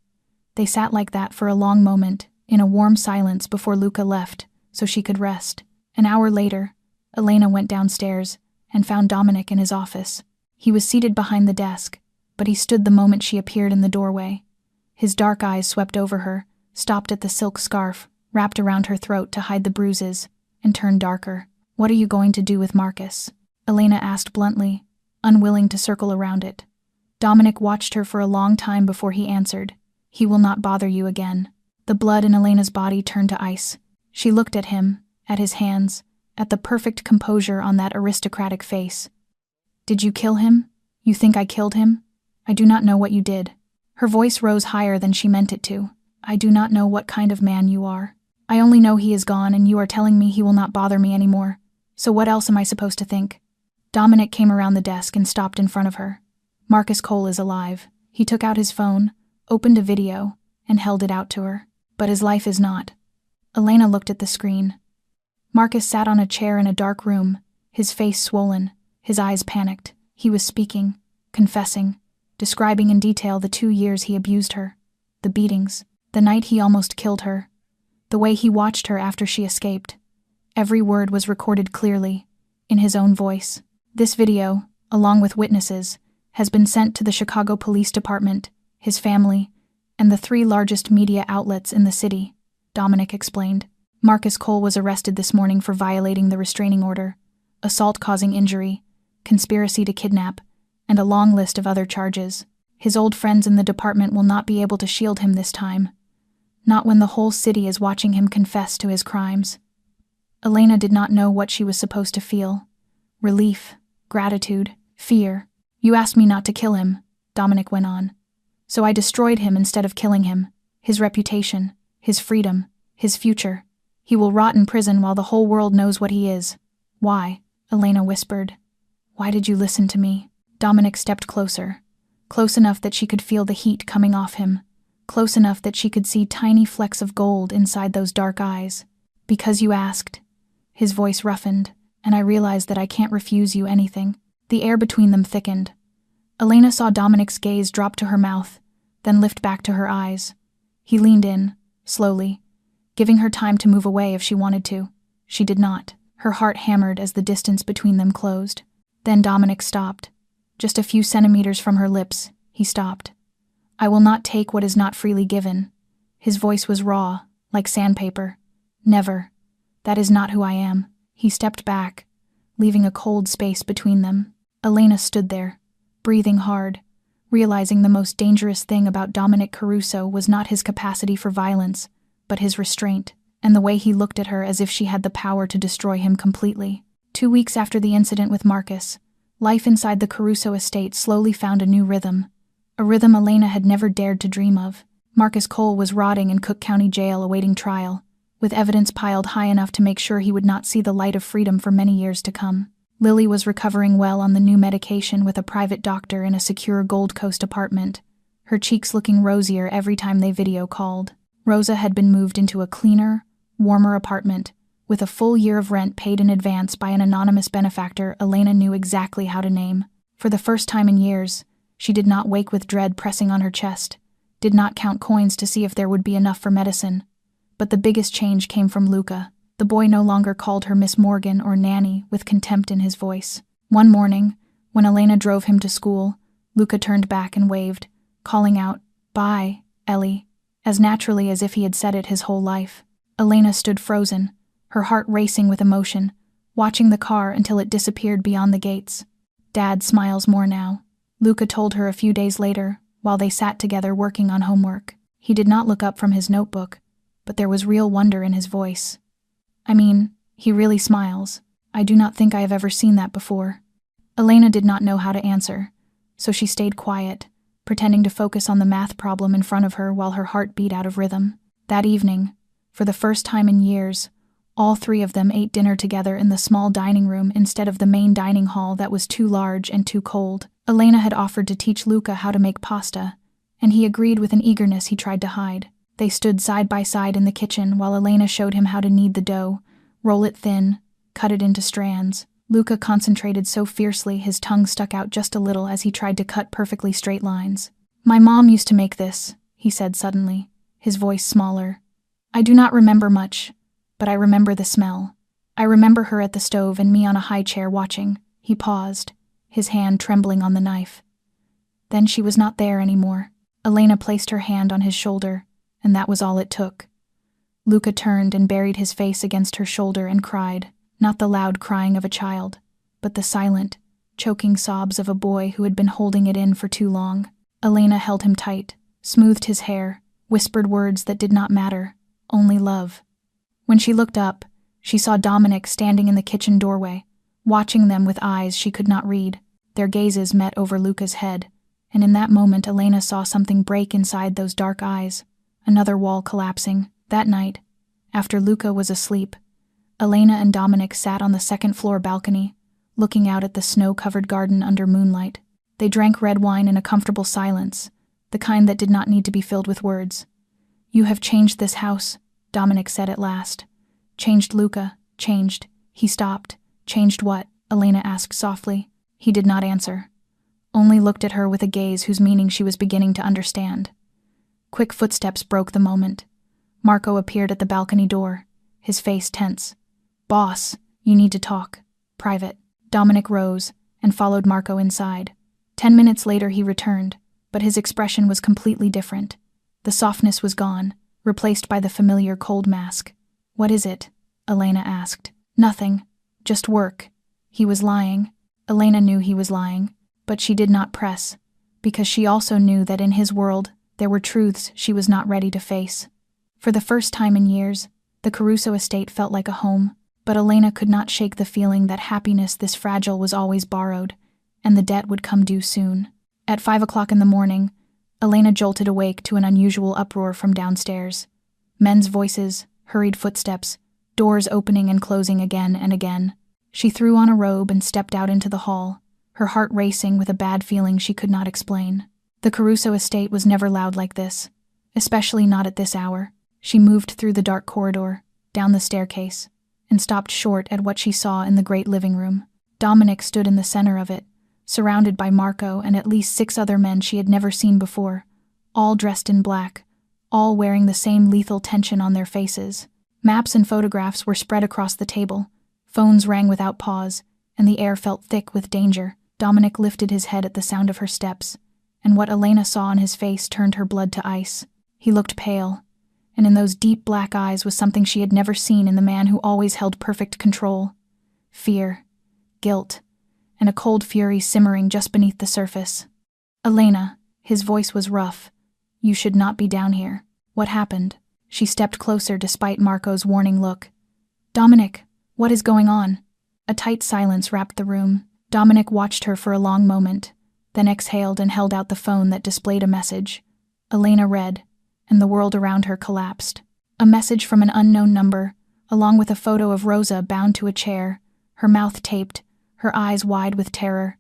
They sat like that for a long moment, in a warm silence before Luca left, so she could rest. An hour later, Elena went downstairs and found Dominic in his office. He was seated behind the desk, but he stood the moment she appeared in the doorway. His dark eyes swept over her, stopped at the silk scarf wrapped around her throat to hide the bruises, and turned darker. "What are you going to do with Marcus?" Elena asked bluntly, unwilling to circle around it. Dominic watched her for a long time before he answered. "He will not bother you again." The blood in Elena's body turned to ice. She looked at him, at his hands, at the perfect composure on that aristocratic face. "Did you kill him? You think I killed him? I do not know what you did." Her voice rose higher than she meant it to. "I do not know what kind of man you are. I only know he is gone and you are telling me he will not bother me anymore. So what else am I supposed to think?" Dominic came around the desk and stopped in front of her. Marcus Cole is alive. He took out his phone, opened a video, and held it out to her. But his life is not. Elena looked at the screen. Marcus sat on a chair in a dark room, his face swollen, his eyes panicked. He was speaking, confessing, describing in detail the 2 years he abused her, the beatings, the night he almost killed her, the way he watched her after she escaped. Every word was recorded clearly, in his own voice. This video, along with witnesses, has been sent to the Chicago Police Department, his family, and the 3 largest media outlets in the city, Dominic explained. Marcus Cole was arrested this morning for violating the restraining order, assault causing injury, conspiracy to kidnap, and a long list of other charges. His old friends in the department will not be able to shield him this time. Not when the whole city is watching him confess to his crimes. Elena did not know what she was supposed to feel. Relief, gratitude, fear. You asked me not to kill him, Dominic went on. So I destroyed him instead of killing him. His reputation, his freedom, his future. He will rot in prison while the whole world knows what he is. Why? Elena whispered. Why did you listen to me? Dominic stepped closer. Close enough that she could feel the heat coming off him. Close enough that she could see tiny flecks of gold inside those dark eyes. Because you asked. His voice roughened, and I realized that I can't refuse you anything. The air between them thickened. Elena saw Dominic's gaze drop to her mouth, then lift back to her eyes. He leaned in, slowly, giving her time to move away if she wanted to. She did not. Her heart hammered as the distance between them closed. Then Dominic stopped. Just a few centimeters from her lips, he stopped. I will not take what is not freely given. His voice was raw, like sandpaper. Never. That is not who I am. He stepped back, leaving a cold space between them. Elena stood there, breathing hard, realizing the most dangerous thing about Dominic Caruso was not his capacity for violence, but his restraint, and the way he looked at her as if she had the power to destroy him completely. 2 weeks after the incident with Marcus, life inside the Caruso estate slowly found a new rhythm. A rhythm Elena had never dared to dream of. Marcus Cole was rotting in Cook County Jail awaiting trial, with evidence piled high enough to make sure he would not see the light of freedom for many years to come. Lily was recovering well on the new medication with a private doctor in a secure Gold Coast apartment, her cheeks looking rosier every time they video called. Rosa had been moved into a cleaner, warmer apartment, with a full year of rent paid in advance by an anonymous benefactor Elena knew exactly how to name. For the first time in years, she did not wake with dread pressing on her chest, did not count coins to see if there would be enough for medicine. But the biggest change came from Luca. The boy no longer called her Miss Morgan or Nanny with contempt in his voice. One morning, when Elena drove him to school, Luca turned back and waved, calling out, "Bye, Ellie," as naturally as if he had said it his whole life. Elena stood frozen, her heart racing with emotion, watching the car until it disappeared beyond the gates. Dad smiles more now, Luca told her a few days later, while they sat together working on homework. He did not look up from his notebook, but there was real wonder in his voice. I mean, he really smiles. I do not think I have ever seen that before. Elena did not know how to answer, so she stayed quiet, pretending to focus on the math problem in front of her while her heart beat out of rhythm. That evening, for the first time in years, all 3 of them ate dinner together in the small dining room instead of the main dining hall that was too large and too cold. Elena had offered to teach Luca how to make pasta, and he agreed with an eagerness he tried to hide. They stood side by side in the kitchen while Elena showed him how to knead the dough, roll it thin, cut it into strands. Luca concentrated so fiercely his tongue stuck out just a little as he tried to cut perfectly straight lines. "My mom used to make this," he said suddenly, his voice smaller. "I do not remember much, but I remember the smell. I remember her at the stove and me on a high chair watching." He paused, his hand trembling on the knife. Then she was not there anymore. Elena placed her hand on his shoulder, and that was all it took. Luca turned and buried his face against her shoulder and cried, not the loud crying of a child, but the silent, choking sobs of a boy who had been holding it in for too long. Elena held him tight, smoothed his hair, whispered words that did not matter, only love. When she looked up, she saw Dominic standing in the kitchen doorway, watching them with eyes she could not read. Their gazes met over Luca's head, and in that moment Elena saw something break inside those dark eyes. Another wall collapsing. That night, after Luca was asleep, Elena and Dominic sat on the second-floor balcony, looking out at the snow-covered garden under moonlight. They drank red wine in a comfortable silence, the kind that did not need to be filled with words. "You have changed this house," Dominic said at last. "Changed Luca, changed." He stopped. "Changed what?" Elena asked softly. He did not answer, only looked at her with a gaze whose meaning she was beginning to understand. Quick footsteps broke the moment. Marco appeared at the balcony door, his face tense. "Boss, you need to talk. Private." Dominic rose and followed Marco inside. 10 minutes later he returned, but his expression was completely different. The softness was gone, replaced by the familiar cold mask. "What is it?" Elena asked. "Nothing. Just work." He was lying. Elena knew he was lying, but she did not press, because she also knew that in his world there were truths she was not ready to face. For the first time in years, the Caruso estate felt like a home, but Elena could not shake the feeling that happiness this fragile was always borrowed, and the debt would come due soon. At 5 o'clock in the morning, Elena jolted awake to an unusual uproar from downstairs. Men's voices, hurried footsteps, doors opening and closing again and again. She threw on a robe and stepped out into the hall, her heart racing with a bad feeling she could not explain. The Caruso estate was never loud like this, especially not at this hour. She moved through the dark corridor, down the staircase, and stopped short at what she saw in the great living room. Dominic stood in the center of it, surrounded by Marco and at least 6 other men she had never seen before, all dressed in black, all wearing the same lethal tension on their faces. Maps and photographs were spread across the table, phones rang without pause, and the air felt thick with danger. Dominic lifted his head at the sound of her steps, and what Elena saw on his face turned her blood to ice. He looked pale, and in those deep black eyes was something she had never seen in the man who always held perfect control. Fear, guilt, and a cold fury simmering just beneath the surface. "Elena," his voice was rough, "you should not be down here. What happened?" She stepped closer despite Marco's warning look. "Dominic, what is going on?" A tight silence wrapped the room. Dominic watched her for a long moment, then exhaled and held out the phone that displayed a message. Elena read, and the world around her collapsed. A message from an unknown number, along with a photo of Rosa bound to a chair, her mouth taped, her eyes wide with terror.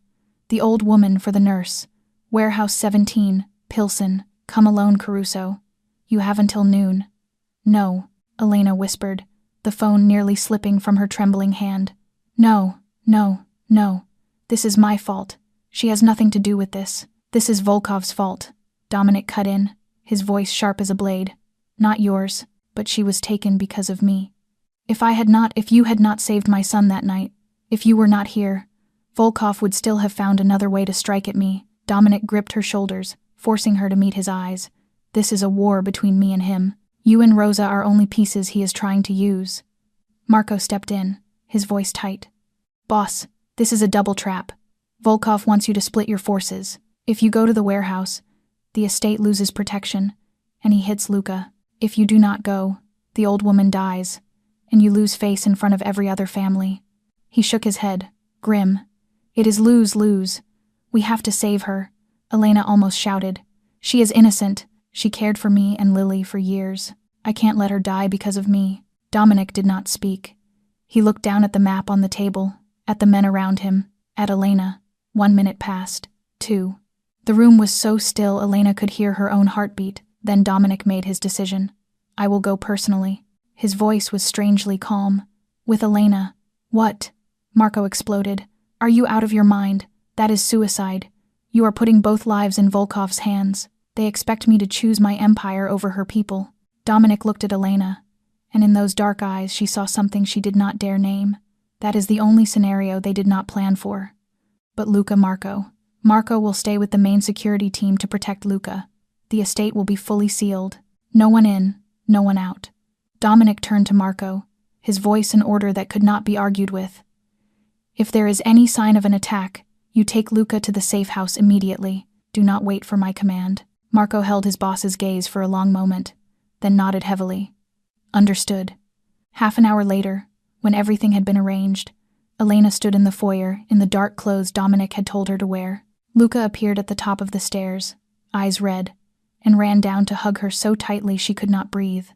The old woman for the nurse. "Warehouse 17, Pilsen, come alone Caruso. You have until noon." "No," Elena whispered, the phone nearly slipping from her trembling hand. "No, no, no. This is my fault. She has nothing to do with this. This is Volkov's fault." Dominic cut in, his voice sharp as a blade. "Not yours, but she was taken because of me. If you had not saved my son that night, if you were not here, Volkov would still have found another way to strike at me." Dominic gripped her shoulders, forcing her to meet his eyes. "This is a war between me and him. You and Rosa are only pieces he is trying to use." Marco stepped in, his voice tight. "Boss, this is a double trap. Volkov wants you to split your forces. If you go to the warehouse, the estate loses protection, and he hits Luca. If you do not go, the old woman dies, and you lose face in front of every other family." He shook his head, grim. "It is lose-lose. We have to save her," Elena almost shouted. "She is innocent. She cared for me and Lily for years. I can't let her die because of me." Dominic did not speak. He looked down at the map on the table, at the men around him, at Elena. 1 minute passed, 2. The room was so still Elena could hear her own heartbeat. Then Dominic made his decision. "I will go personally." His voice was strangely calm. "With Elena." "What?" Marco exploded. "Are you out of your mind? That is suicide. You are putting both lives in Volkov's hands. They expect me to choose my empire over her people." Dominic looked at Elena, and in those dark eyes she saw something she did not dare name. That is the only scenario they did not plan for. But Marco will stay with the main security team to protect Luca. The estate will be fully sealed. No one in, no one out. Dominic turned to Marco, his voice an order that could not be argued with. "If there is any sign of an attack, you take Luca to the safe house immediately. Do not wait for my command." Marco held his boss's gaze for a long moment, then nodded heavily. "Understood." Half an hour later, when everything had been arranged, Elena stood in the foyer in the dark clothes Dominic had told her to wear. Luca appeared at the top of the stairs, eyes red, and ran down to hug her so tightly she could not breathe.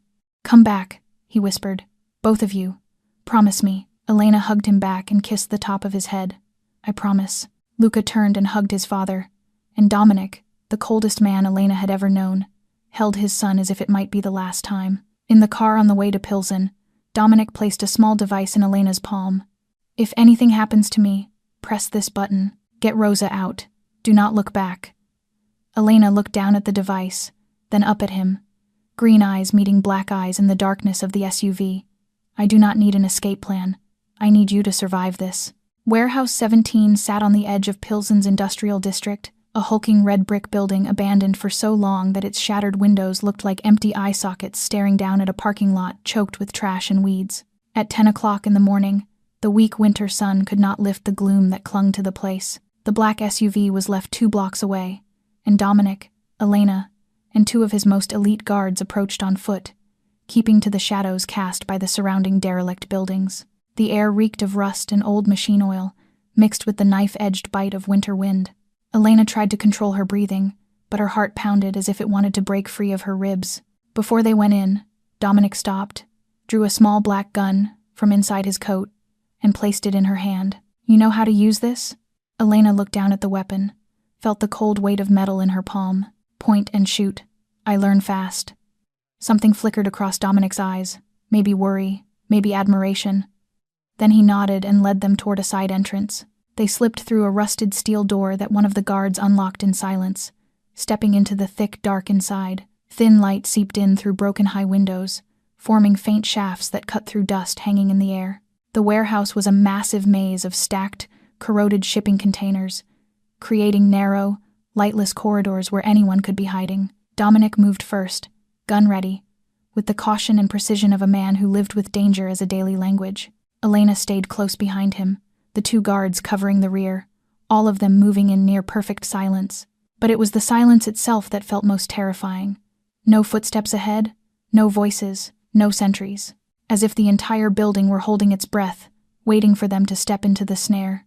"Come back," he whispered. "Both of you. Promise me." Elena hugged him back and kissed the top of his head. "I promise." Luca turned and hugged his father, and Dominic, the coldest man Elena had ever known, held his son as if it might be the last time. In the car on the way to Pilsen, Dominic placed a small device in Elena's palm. "If anything happens to me, press this button. Get Rosa out. Do not look back." Elena looked down at the device, then up at him, green eyes meeting black eyes in the darkness of the SUV. "I do not need an escape plan. I need you to survive this." Warehouse 17 sat on the edge of Pilsen's industrial district, a hulking red brick building abandoned for so long that its shattered windows looked like empty eye sockets staring down at a parking lot choked with trash and weeds. At 10 o'clock in the morning, the weak winter sun could not lift the gloom that clung to the place. The black SUV was left 2 blocks away, and Dominic, Elena, and 2 of his most elite guards approached on foot, keeping to the shadows cast by the surrounding derelict buildings. The air reeked of rust and old machine oil, mixed with the knife-edged bite of winter wind. Elena tried to control her breathing, but her heart pounded as if it wanted to break free of her ribs. Before they went in, Dominic stopped, drew a small black gun from inside his coat, and placed it in her hand. "You know how to use this?" Elena looked down at the weapon, felt the cold weight of metal in her palm. "Point and shoot. I learn fast." Something flickered across Dominic's eyes, maybe worry, maybe admiration. Then he nodded and led them toward a side entrance. They slipped through a rusted steel door that one of the guards unlocked in silence, stepping into the thick dark inside. Thin light seeped in through broken high windows, forming faint shafts that cut through dust hanging in the air. The warehouse was a massive maze of stacked, corroded shipping containers, creating narrow, lightless corridors where anyone could be hiding. Dominic moved first, gun ready, with the caution and precision of a man who lived with danger as a daily language. Elena stayed close behind him, the 2 guards covering the rear, all of them moving in near-perfect silence. But it was the silence itself that felt most terrifying. No footsteps ahead, no voices, no sentries. As if the entire building were holding its breath, waiting for them to step into the snare.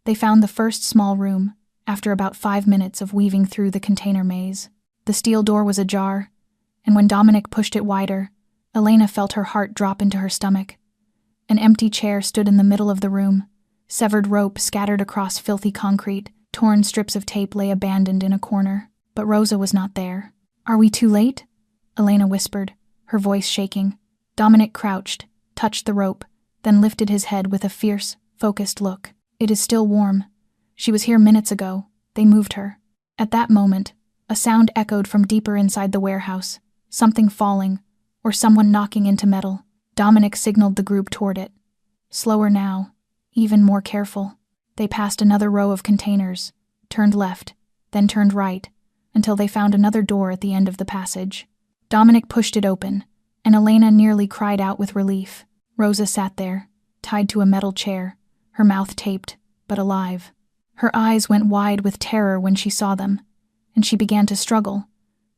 They found the first small room, after about 5 minutes of weaving through the container maze. The steel door was ajar, and when Dominic pushed it wider, Elena felt her heart drop into her stomach. An empty chair stood in the middle of the room, severed rope scattered across filthy concrete, torn strips of tape lay abandoned in a corner. But Rosa was not there. "Are we too late?" Elena whispered, her voice shaking. Dominic crouched, touched the rope, then lifted his head with a fierce, focused look. "It is still warm. She was here minutes ago. They moved her." At that moment, a sound echoed from deeper inside the warehouse, something falling, or someone knocking into metal. Dominic signaled the group toward it. Slower now, even more careful. They passed another row of containers, turned left, then turned right, until they found another door at the end of the passage. Dominic pushed it open, and Elena nearly cried out with relief. Rosa sat there, tied to a metal chair, her mouth taped, but alive. Her eyes went wide with terror when she saw them, and she began to struggle,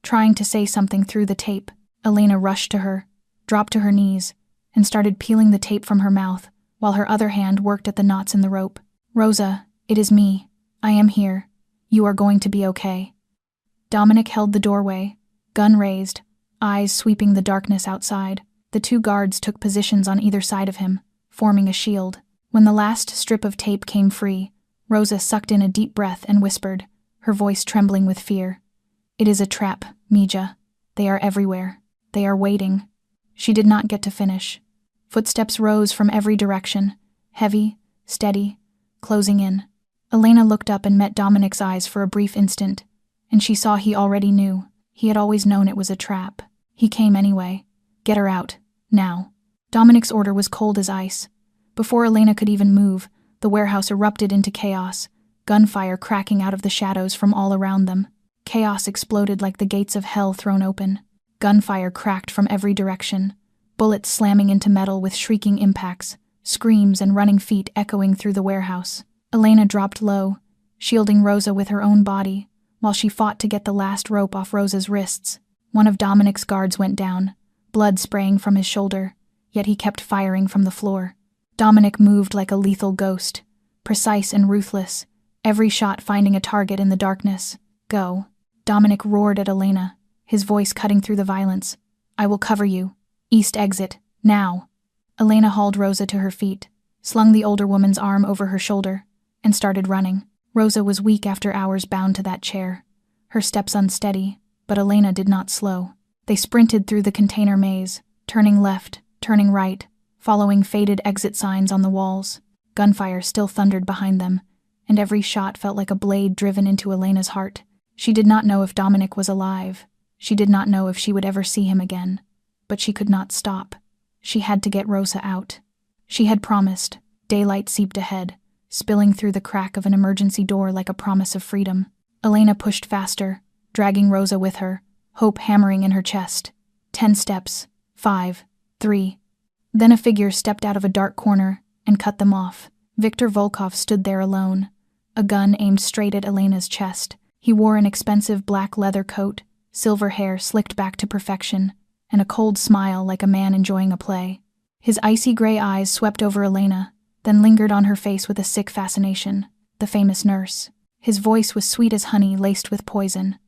trying to say something through the tape. Elena rushed to her, dropped to her knees, and started peeling the tape from her mouth, while her other hand worked at the knots in the rope. "Rosa, it is me. I am here. You are going to be okay." Dominic held the doorway, gun raised, eyes sweeping the darkness outside. The 2 guards took positions on either side of him, forming a shield. When the last strip of tape came free, Rosa sucked in a deep breath and whispered, her voice trembling with fear. "It is a trap, Mija. They are everywhere. They are waiting." She did not get to finish. Footsteps rose from every direction, heavy, steady, closing in. Elena looked up and met Dominic's eyes for a brief instant, and she saw he already knew. He had always known it was a trap. He came anyway. "Get her out. Now." Dominic's order was cold as ice. Before Elena could even move, the warehouse erupted into chaos, gunfire cracking out of the shadows from all around them. Chaos exploded like the gates of hell thrown open. Gunfire cracked from every direction, bullets slamming into metal with shrieking impacts, screams and running feet echoing through the warehouse. Elena dropped low, shielding Rosa with her own body, while she fought to get the last rope off Rosa's wrists. One of Dominic's guards went down, blood spraying from his shoulder, yet he kept firing from the floor. Dominic moved like a lethal ghost, precise and ruthless, every shot finding a target in the darkness. "Go." Dominic roared at Elena, his voice cutting through the violence. "I will cover you. East exit, now." Elena hauled Rosa to her feet, slung the older woman's arm over her shoulder, and started running. Rosa was weak after hours bound to that chair, her steps unsteady, but Elena did not slow. They sprinted through the container maze, turning left, turning right, following faded exit signs on the walls. Gunfire still thundered behind them, and every shot felt like a blade driven into Elena's heart. She did not know if Dominic was alive. She did not know if she would ever see him again. But she could not stop. She had to get Rosa out. She had promised. Daylight seeped ahead, spilling through the crack of an emergency door like a promise of freedom. Elena pushed faster, dragging Rosa with her, hope hammering in her chest. 10 steps. 5. 3. Then a figure stepped out of a dark corner and cut them off. Viktor Volkov stood there alone, a gun aimed straight at Elena's chest. He wore an expensive black leather coat, silver hair slicked back to perfection, and a cold smile like a man enjoying a play. His icy gray eyes swept over Elena, then lingered on her face with a sick fascination, the famous nurse. His voice was sweet as honey laced with poison.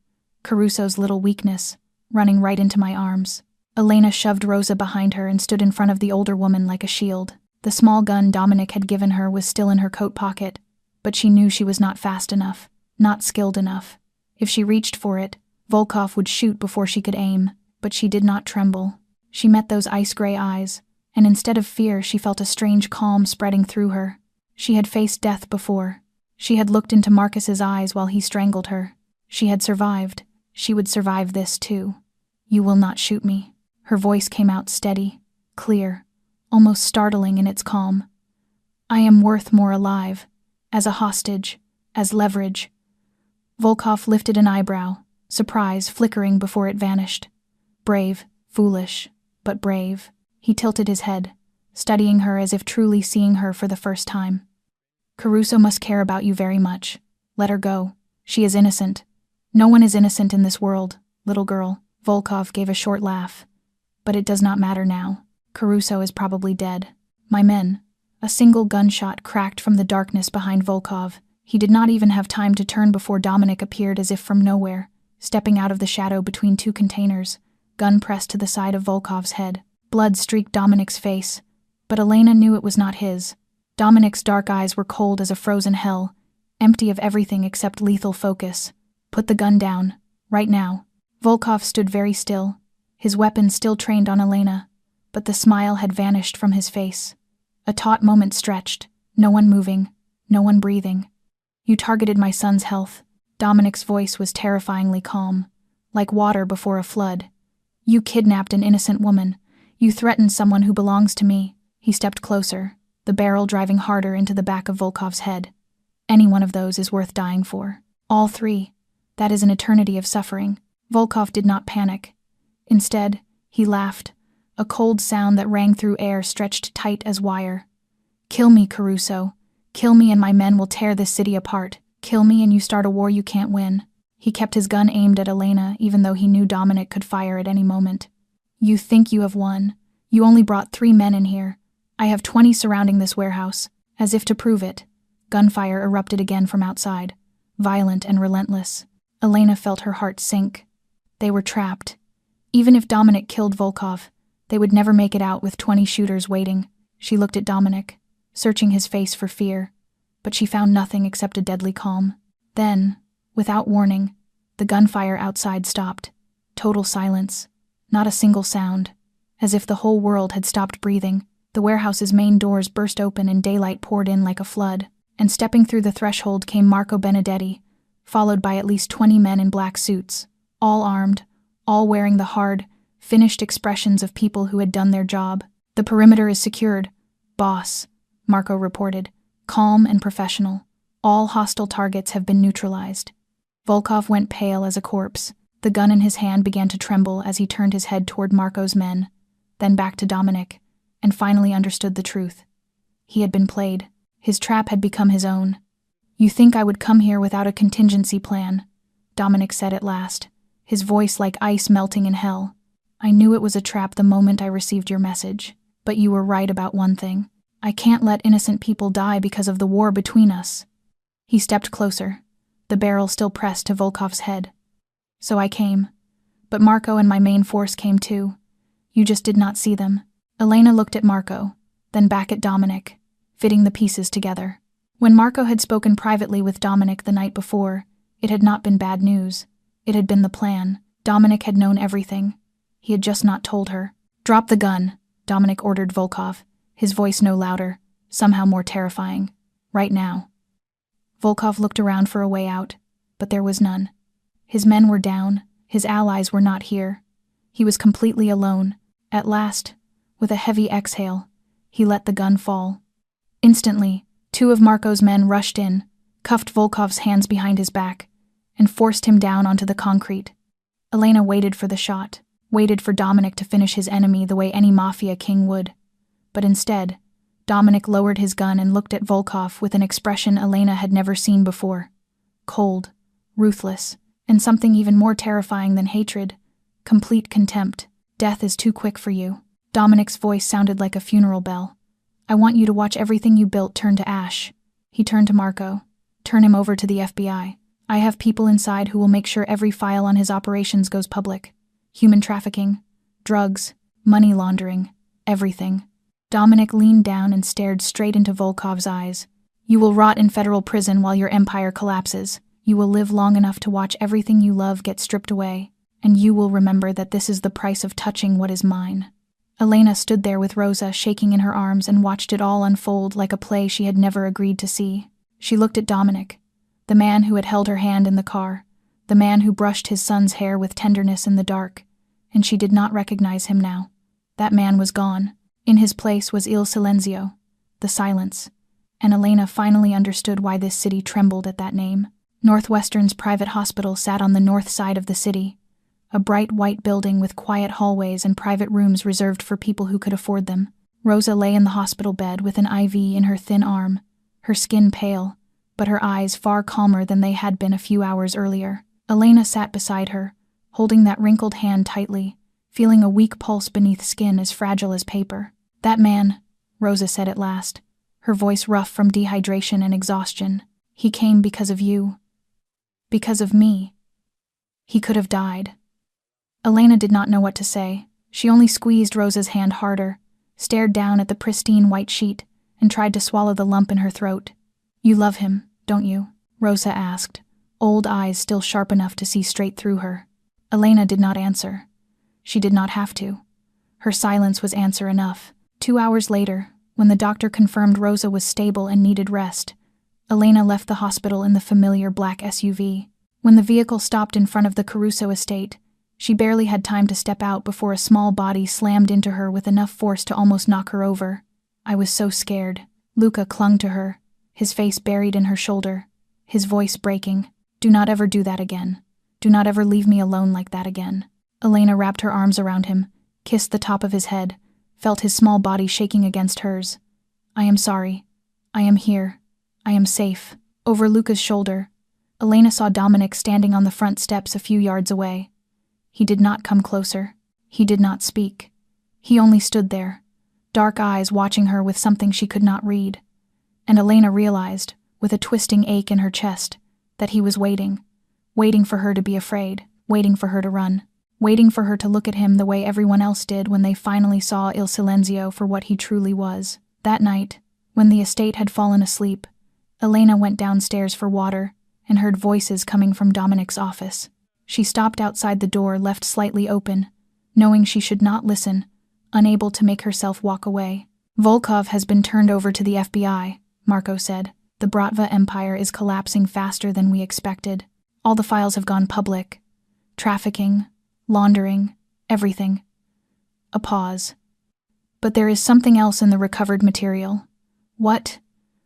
Caruso's little weakness, running right into my arms. Elena shoved Rosa behind her and stood in front of the older woman like a shield. The small gun Dominic had given her was still in her coat pocket, but she knew she was not fast enough, not skilled enough. If she reached for it, Volkov would shoot before she could aim, but she did not tremble. She met those ice-gray eyes, and instead of fear she felt a strange calm spreading through her. She had faced death before. She had looked into Marcus's eyes while he strangled her. She had survived. She would survive this too. "You will not shoot me." Her voice came out steady, clear, almost startling in its calm. "I am worth more alive, as a hostage, as leverage." Volkov lifted an eyebrow, surprise flickering before it vanished. Brave, foolish, but brave. He tilted his head, studying her as if truly seeing her for the first time. "Caruso must care about you very much. Let her go. She is innocent. No one is innocent in this world, little girl." Volkov gave a short laugh. "But it does not matter now. Caruso is probably dead." "My men." A single gunshot cracked from the darkness behind Volkov. He did not even have time to turn before Dominic appeared as if from nowhere, stepping out of the shadow between two containers, gun pressed to the side of Volkov's head. Blood streaked Dominic's face, but Elena knew it was not his. Dominic's dark eyes were cold as a frozen hell, empty of everything except lethal focus. "Put the gun down, right now." Volkov stood very still, his weapon still trained on Elena, but the smile had vanished from his face. A taut moment stretched, no one moving, no one breathing. "You targeted my son's health." Dominic's voice was terrifyingly calm, like water before a flood. "You kidnapped an innocent woman. You threatened someone who belongs to me." He stepped closer, the barrel driving harder into the back of Volkov's head. "Any one of those is worth dying for. All 3. That is an eternity of suffering." Volkov did not panic. Instead, he laughed, a cold sound that rang through air stretched tight as wire. "Kill me, Caruso. Kill me and my men will tear this city apart. Kill me and you start a war you can't win." He kept his gun aimed at Elena even though he knew Dominic could fire at any moment. "You think you have won. You only brought 3 men in here. I have 20 surrounding this warehouse." As if to prove it, gunfire erupted again from outside, violent and relentless. Elena felt her heart sink. They were trapped. Even if Dominic killed Volkov, they would never make it out with 20 shooters waiting. She looked at Dominic, searching his face for fear, but she found nothing except a deadly calm. Then, without warning, the gunfire outside stopped. Total silence. Not a single sound. As if the whole world had stopped breathing. The warehouse's main doors burst open and daylight poured in like a flood, and stepping through the threshold came Marco Benedetti, followed by at least 20 men in black suits, all armed, all wearing the hard, finished expressions of people who had done their job. "The perimeter is secured, boss," Marco reported, calm and professional. "All hostile targets have been neutralized." Volkov went pale as a corpse. The gun in his hand began to tremble as he turned his head toward Marco's men, then back to Dominic, and finally understood the truth. He had been played. His trap had become his own. "You think I would come here without a contingency plan?" Dominic said at last, his voice like ice melting in hell. "I knew it was a trap the moment I received your message, but you were right about one thing. I can't let innocent people die because of the war between us." He stepped closer, the barrel still pressed to Volkov's head. "So I came. But Marco and my main force came too. You just did not see them." Elena looked at Marco, then back at Dominic, fitting the pieces together. When Marco had spoken privately with Dominic the night before, it had not been bad news. It had been the plan. Dominic had known everything. He had just not told her. "Drop the gun," Dominic ordered Volkov, his voice no louder, somehow more terrifying. "Right now." Volkov looked around for a way out, but there was none. His men were down, his allies were not here. He was completely alone. At last, with a heavy exhale, he let the gun fall. Instantly, 2 of Marco's men rushed in, cuffed Volkov's hands behind his back, and forced him down onto the concrete. Elena waited for the shot, waited for Dominic to finish his enemy the way any Mafia king would. But instead, Dominic lowered his gun and looked at Volkov with an expression Elena had never seen before. Cold, ruthless, and something even more terrifying than hatred. Complete contempt. "Death is too quick for you." Dominic's voice sounded like a funeral bell. "I want you to watch everything you built turn to ash." He turned to Marco. "Turn him over to the FBI. I have people inside who will make sure every file on his operations goes public. Human trafficking, drugs, money laundering, everything." Dominic leaned down and stared straight into Volkov's eyes. "You will rot in federal prison while your empire collapses. You will live long enough to watch everything you love get stripped away, and you will remember that this is the price of touching what is mine." Elena stood there with Rosa shaking in her arms and watched it all unfold like a play she had never agreed to see. She looked at Dominic, the man who had held her hand in the car, the man who brushed his son's hair with tenderness in the dark, and she did not recognize him now. That man was gone. In his place was Il Silenzio, the silence, and Elena finally understood why this city trembled at that name. Northwestern's private hospital sat on the north side of the city, a bright white building with quiet hallways and private rooms reserved for people who could afford them. Rosa lay in the hospital bed with an IV in her thin arm, her skin pale, but her eyes far calmer than they had been a few hours earlier. Elena sat beside her, holding that wrinkled hand tightly, feeling a weak pulse beneath skin as fragile as paper. "That man," Rosa said at last, her voice rough from dehydration and exhaustion, "he came because of you. Because of me. He could have died." Elena did not know what to say. She only squeezed Rosa's hand harder, stared down at the pristine white sheet, and tried to swallow the lump in her throat. "You love him, don't you?" Rosa asked, old eyes still sharp enough to see straight through her. Elena did not answer. She did not have to. Her silence was answer enough. 2 hours later, when the doctor confirmed Rosa was stable and needed rest, Elena left the hospital in the familiar black SUV. When the vehicle stopped in front of the Caruso estate, she barely had time to step out before a small body slammed into her with enough force to almost knock her over. "I was so scared." Luca clung to her, his face buried in her shoulder, his voice breaking. "Do not ever do that again. Do not ever leave me alone like that again." Elena wrapped her arms around him, kissed the top of his head, felt his small body shaking against hers. "I am sorry. I am here. I am safe." Over Luca's shoulder, Elena saw Dominic standing on the front steps a few yards away. He did not come closer. He did not speak. He only stood there, dark eyes watching her with something she could not read. And Elena realized, with a twisting ache in her chest, that he was waiting for her to be afraid, waiting for her to run, waiting for her to look at him the way everyone else did when they finally saw Il Silenzio for what he truly was. That night, when the estate had fallen asleep, Elena went downstairs for water and heard voices coming from Dominic's office. She stopped outside the door left slightly open, knowing she should not listen, unable to make herself walk away. "Volkov has been turned over to the FBI," Marco said. "The Bratva Empire is collapsing faster than we expected. All the files have gone public. Trafficking, laundering, everything." A pause. "But there is something else in the recovered material." "What?"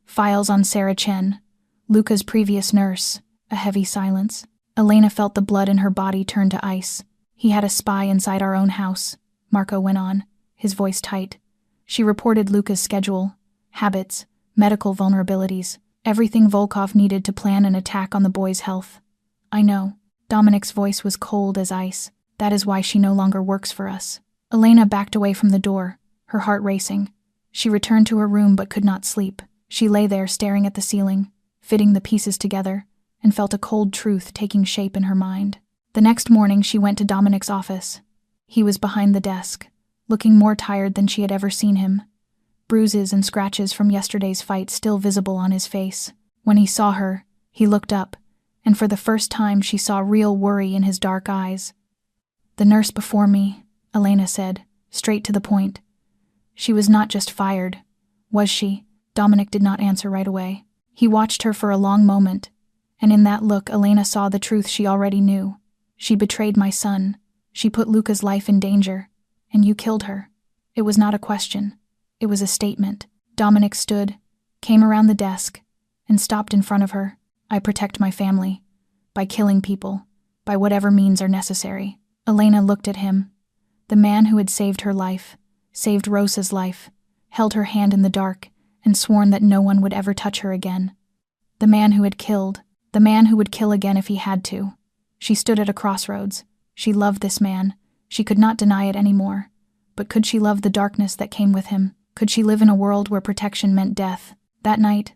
"Files on Sarah Chen, Luca's previous nurse." A heavy silence. Elena felt the blood in her body turn to ice. "He had a spy inside our own house," Marco went on, his voice tight. She reported Luca's schedule, habits, medical vulnerabilities, everything Volkov needed to plan an attack on the boy's health. "I know." Dominic's voice was cold as ice. "That is why she no longer works for us." Elena backed away from the door, her heart racing. She returned to her room but could not sleep. She lay there staring at the ceiling, fitting the pieces together, and felt a cold truth taking shape in her mind. The next morning she went to Dominic's office. He was behind the desk, looking more tired than she had ever seen him. bruises and scratches from yesterday's fight still visible on his face. When he saw her, he looked up, and for the first time she saw real worry in his dark eyes. "The nurse before me," Elena said, straight to the point. "She was not just fired, was she?" Dominic did not answer right away. He watched her for a long moment, and in that look Elena saw the truth she already knew. "She betrayed my son. She put Luca's life in danger, and you killed her." It was not a question. It was a statement. Dominic stood, came around the desk, and stopped in front of her. "I protect my family. By killing people. By whatever means are necessary." Elena looked at him. The man who had saved her life, saved Rosa's life, held her hand in the dark, and sworn that no one would ever touch her again. The man who had killed. The man who would kill again if he had to. She stood at a crossroads. She loved this man. She could not deny it anymore. But could she love the darkness that came with him? Could she live in a world where protection meant death? That night,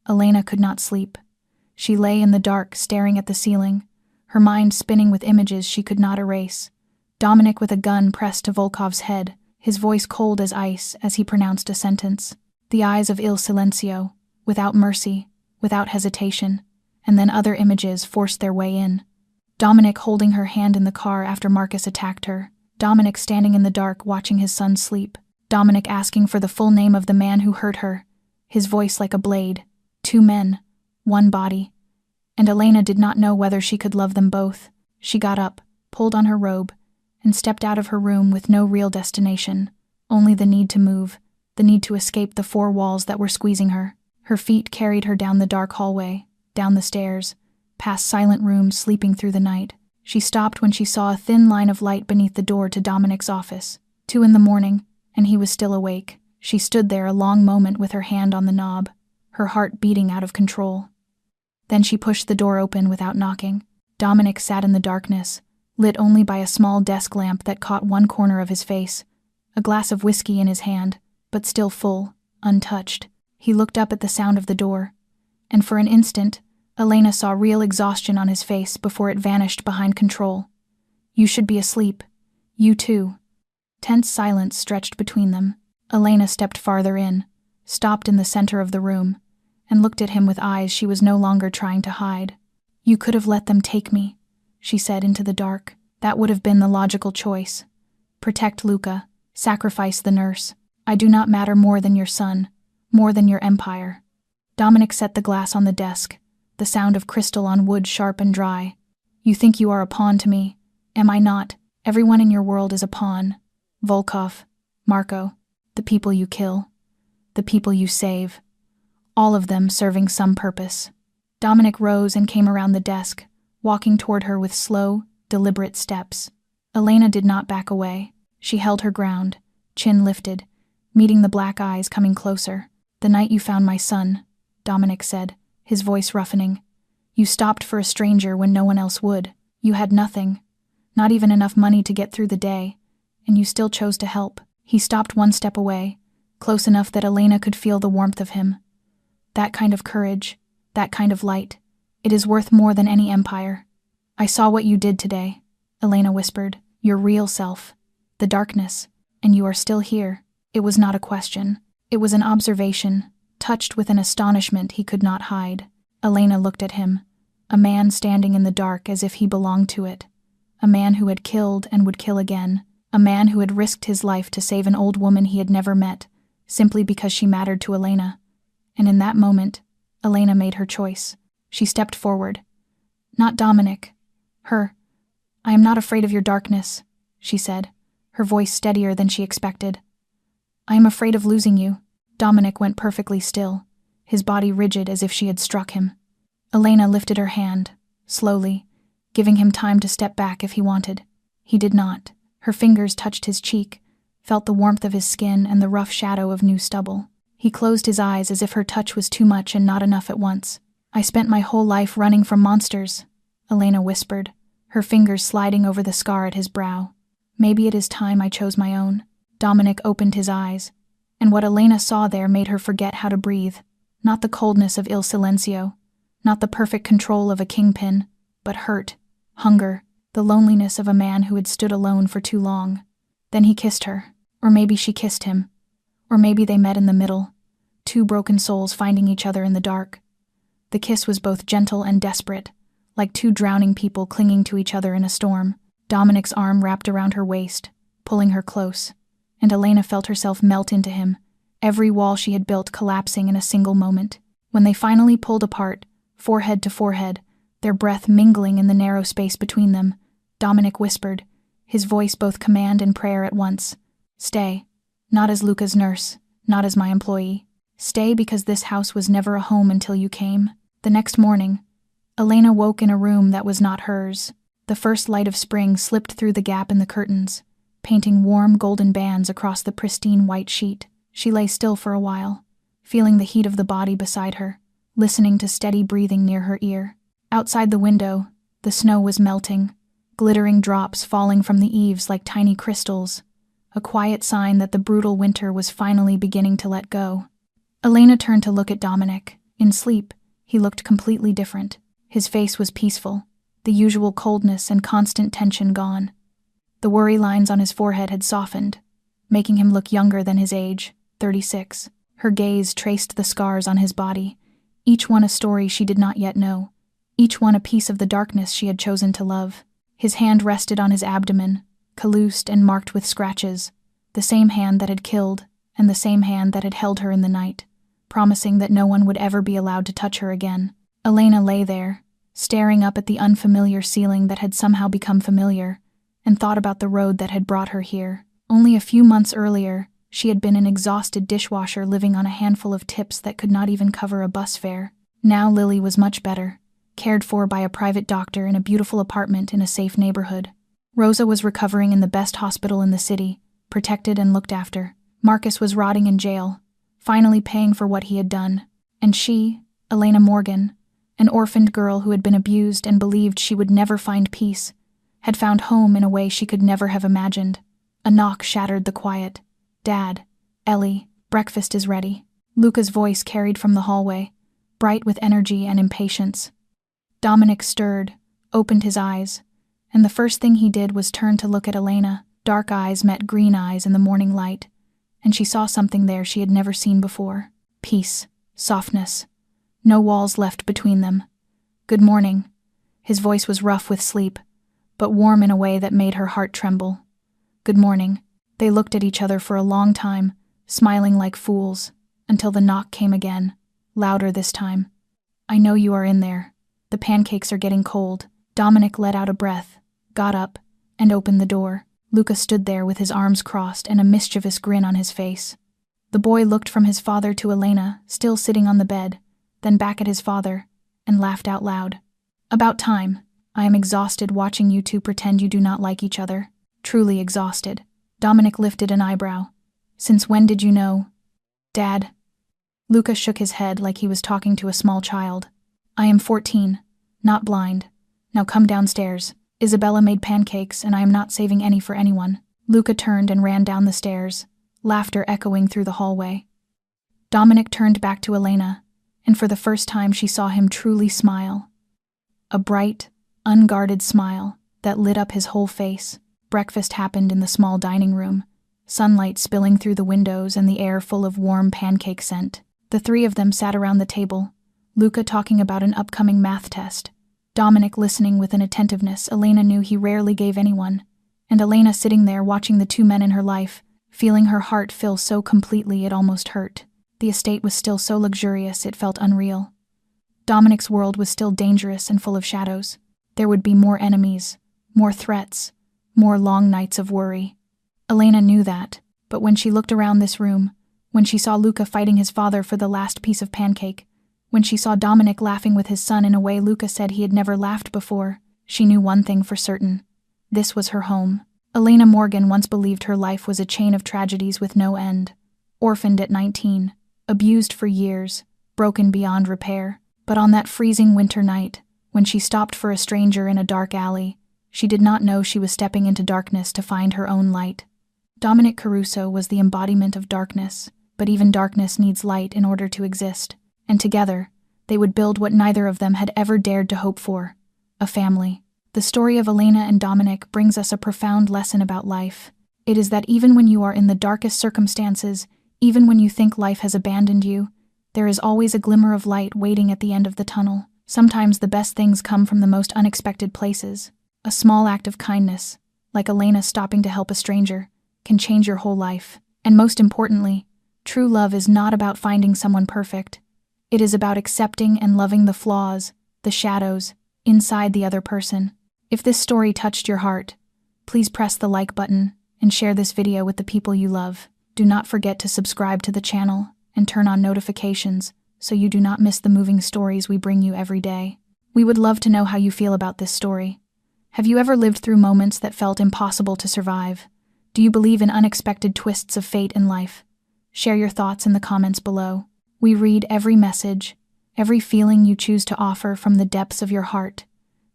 Elena could not sleep. She lay in the dark, staring at the ceiling, her mind spinning with images she could not erase. Dominic with a gun pressed to Volkov's head, his voice cold as ice as he pronounced a sentence. The eyes of Il Silencio, without mercy, without hesitation, and then other images forced their way in. Dominic holding her hand in the car after Marcus attacked her. Dominic standing in the dark watching his son sleep. Dominic asking for the full name of the man who hurt her, his voice like a blade. 2 men, 1 body. And Elena did not know whether she could love them both. She got up, pulled on her robe, and stepped out of her room with no real destination, only the need to move, the need to escape the 4 walls that were squeezing her. Her feet carried her down the dark hallway, down the stairs, past silent rooms sleeping through the night. She stopped when she saw a thin line of light beneath the door to Dominic's office. 2 in the morning, and he was still awake. She stood there a long moment with her hand on the knob, her heart beating out of control. Then she pushed the door open without knocking. Dominic sat in the darkness, lit only by a small desk lamp that caught one corner of his face, a glass of whiskey in his hand, but still full, untouched. He looked up at the sound of the door, and for an instant, Elena saw real exhaustion on his face before it vanished behind control. "You should be asleep. You too." Tense silence stretched between them. Elena stepped farther in, stopped in the center of the room, and looked at him with eyes she was no longer trying to hide. "You could have let them take me," she said into the dark. "That would have been the logical choice. Protect Luca, sacrifice the nurse. I do not matter more than your son, more than your empire." Dominic set the glass on the desk, the sound of crystal on wood sharp and dry. "You think you are a pawn to me. Am I not? Everyone in your world is a pawn. Volkov, Marco, the people you kill, the people you save, all of them serving some purpose." Dominic rose and came around the desk, walking toward her with slow, deliberate steps. Elena did not back away. She held her ground, chin lifted, meeting the black eyes coming closer. "The night you found my son," Dominic said, his voice roughening. "You stopped for a stranger when no one else would. You had nothing, not even enough money to get through the day, and you still chose to help." He stopped 1 step away, close enough that Elena could feel the warmth of him. "That kind of courage, that kind of light, it is worth more than any empire." "I saw what you did today," Elena whispered, "your real self, the darkness, and you are still here." It was not a question. It was an observation, touched with an astonishment he could not hide. Elena looked at him, a man standing in the dark as if he belonged to it, a man who had killed and would kill again, a man who had risked his life to save an old woman he had never met, simply because she mattered to Elena. And in that moment, Elena made her choice. She stepped forward. "Not Dominic. Her. I am not afraid of your darkness," she said, her voice steadier than she expected. "I am afraid of losing you." Dominic went perfectly still, his body rigid as if she had struck him. Elena lifted her hand, slowly, giving him time to step back if he wanted. He did not. Her fingers touched his cheek, felt the warmth of his skin and the rough shadow of new stubble. He closed his eyes as if her touch was too much and not enough at once. "I spent my whole life running from monsters," Elena whispered, her fingers sliding over the scar at his brow. "Maybe it is time I chose my own." Dominic opened his eyes, and what Elena saw there made her forget how to breathe. Not the coldness of Il Silencio, not the perfect control of a kingpin, but hurt, hunger, the loneliness of a man who had stood alone for too long. Then he kissed her, or maybe she kissed him. Or maybe they met in the middle, two broken souls finding each other in the dark. The kiss was both gentle and desperate, like two drowning people clinging to each other in a storm. Dominic's arm wrapped around her waist, pulling her close, and Elena felt herself melt into him, every wall she had built collapsing in a single moment. When they finally pulled apart, forehead to forehead, their breath mingling in the narrow space between them, Dominic whispered, his voice both command and prayer at once. "Stay. Not as Luca's nurse, not as my employee. Stay because this house was never a home until you came." The next morning, Elena woke in a room that was not hers. The first light of spring slipped through the gap in the curtains, painting warm golden bands across the pristine white sheet. She lay still for a while, feeling the heat of the body beside her, listening to steady breathing near her ear. Outside the window, the snow was melting, glittering drops falling from the eaves like tiny crystals, a quiet sign that the brutal winter was finally beginning to let go. Elena turned to look at Dominic. In sleep, he looked completely different. His face was peaceful, the usual coldness and constant tension gone. The worry lines on his forehead had softened, making him look younger than his age, 36. Her gaze traced the scars on his body, each one a story she did not yet know, each one a piece of the darkness she had chosen to love. His hand rested on his abdomen, calloused and marked with scratches, the same hand that had killed and the same hand that had held her in the night, promising that no one would ever be allowed to touch her again. Elena lay there, staring up at the unfamiliar ceiling that had somehow become familiar, and thought about the road that had brought her here. Only a few months earlier, she had been an exhausted dishwasher living on a handful of tips that could not even cover a bus fare. Now Lily was much better, cared for by a private doctor in a beautiful apartment in a safe neighborhood. Rosa was recovering in the best hospital in the city, protected and looked after. Marcus was rotting in jail, finally paying for what he had done. And she, Elena Morgan, an orphaned girl who had been abused and believed she would never find peace, had found home in a way she could never have imagined. A knock shattered the quiet. "Dad, Ellie, breakfast is ready." Luca's voice carried from the hallway, bright with energy and impatience. Dominic stirred, opened his eyes, and the first thing he did was turn to look at Elena. Dark eyes met green eyes in the morning light, and she saw something there she had never seen before. Peace, softness, no walls left between them. "Good morning." His voice was rough with sleep, but warm in a way that made her heart tremble. "Good morning." They looked at each other for a long time, smiling like fools, until the knock came again, louder this time. "I know you are in there. The pancakes are getting cold." Dominic let out a breath, got up, and opened the door. Luca stood there with his arms crossed and a mischievous grin on his face. The boy looked from his father to Elena, still sitting on the bed, then back at his father, and laughed out loud. "About time. I am exhausted watching you two pretend you do not like each other. Truly exhausted." Dominic lifted an eyebrow. "Since when did you know?" "Dad." Luca shook his head like he was talking to a small child. "I am 14, not blind. Now come downstairs. Isabella made pancakes, and I am not saving any for anyone." Luca turned and ran down the stairs, laughter echoing through the hallway. Dominic turned back to Elena, and for the first time she saw him truly smile. A bright, unguarded smile that lit up his whole face. Breakfast happened in the small dining room, sunlight spilling through the windows and the air full of warm pancake scent. The three of them sat around the table, Luca talking about an upcoming math test, Dominic listening with an attentiveness Elena knew he rarely gave anyone, and Elena sitting there watching the two men in her life, feeling her heart fill so completely it almost hurt. The estate was still so luxurious it felt unreal. Dominic's world was still dangerous and full of shadows. There would be more enemies, more threats, more long nights of worry. Elena knew that, but when she looked around this room, when she saw Luca fighting his father for the last piece of pancake, when she saw Dominic laughing with his son in a way Luca said he had never laughed before, she knew one thing for certain. This was her home. Elena Morgan once believed her life was a chain of tragedies with no end. Orphaned at 19, abused for years, broken beyond repair. But on that freezing winter night, when she stopped for a stranger in a dark alley, she did not know she was stepping into darkness to find her own light. Dominic Caruso was the embodiment of darkness, but even darkness needs light in order to exist, and together, they would build what neither of them had ever dared to hope for, a family. The story of Elena and Dominic brings us a profound lesson about life. It is that even when you are in the darkest circumstances, Even when you think life has abandoned you, there is always a glimmer of light waiting at the end of the tunnel. Sometimes the best things come from the most unexpected places. A small act of kindness, like Elena stopping to help a stranger, can change your whole life. And most importantly, true love is not about finding someone perfect. It is about accepting and loving the flaws, the shadows, inside the other person. If this story touched your heart, please press the like button and share this video with the people you love. Do not forget to subscribe to the channel and turn on notifications so you do not miss the moving stories we bring you every day. We would love to know how you feel about this story. Have you ever lived through moments that felt impossible to survive? Do you believe in unexpected twists of fate in life? Share your thoughts in the comments below. We read every message, every feeling you choose to offer from the depths of your heart.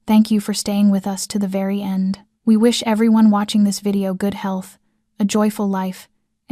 Thank you for staying with us to the very end. We wish everyone watching this video good health, a joyful life,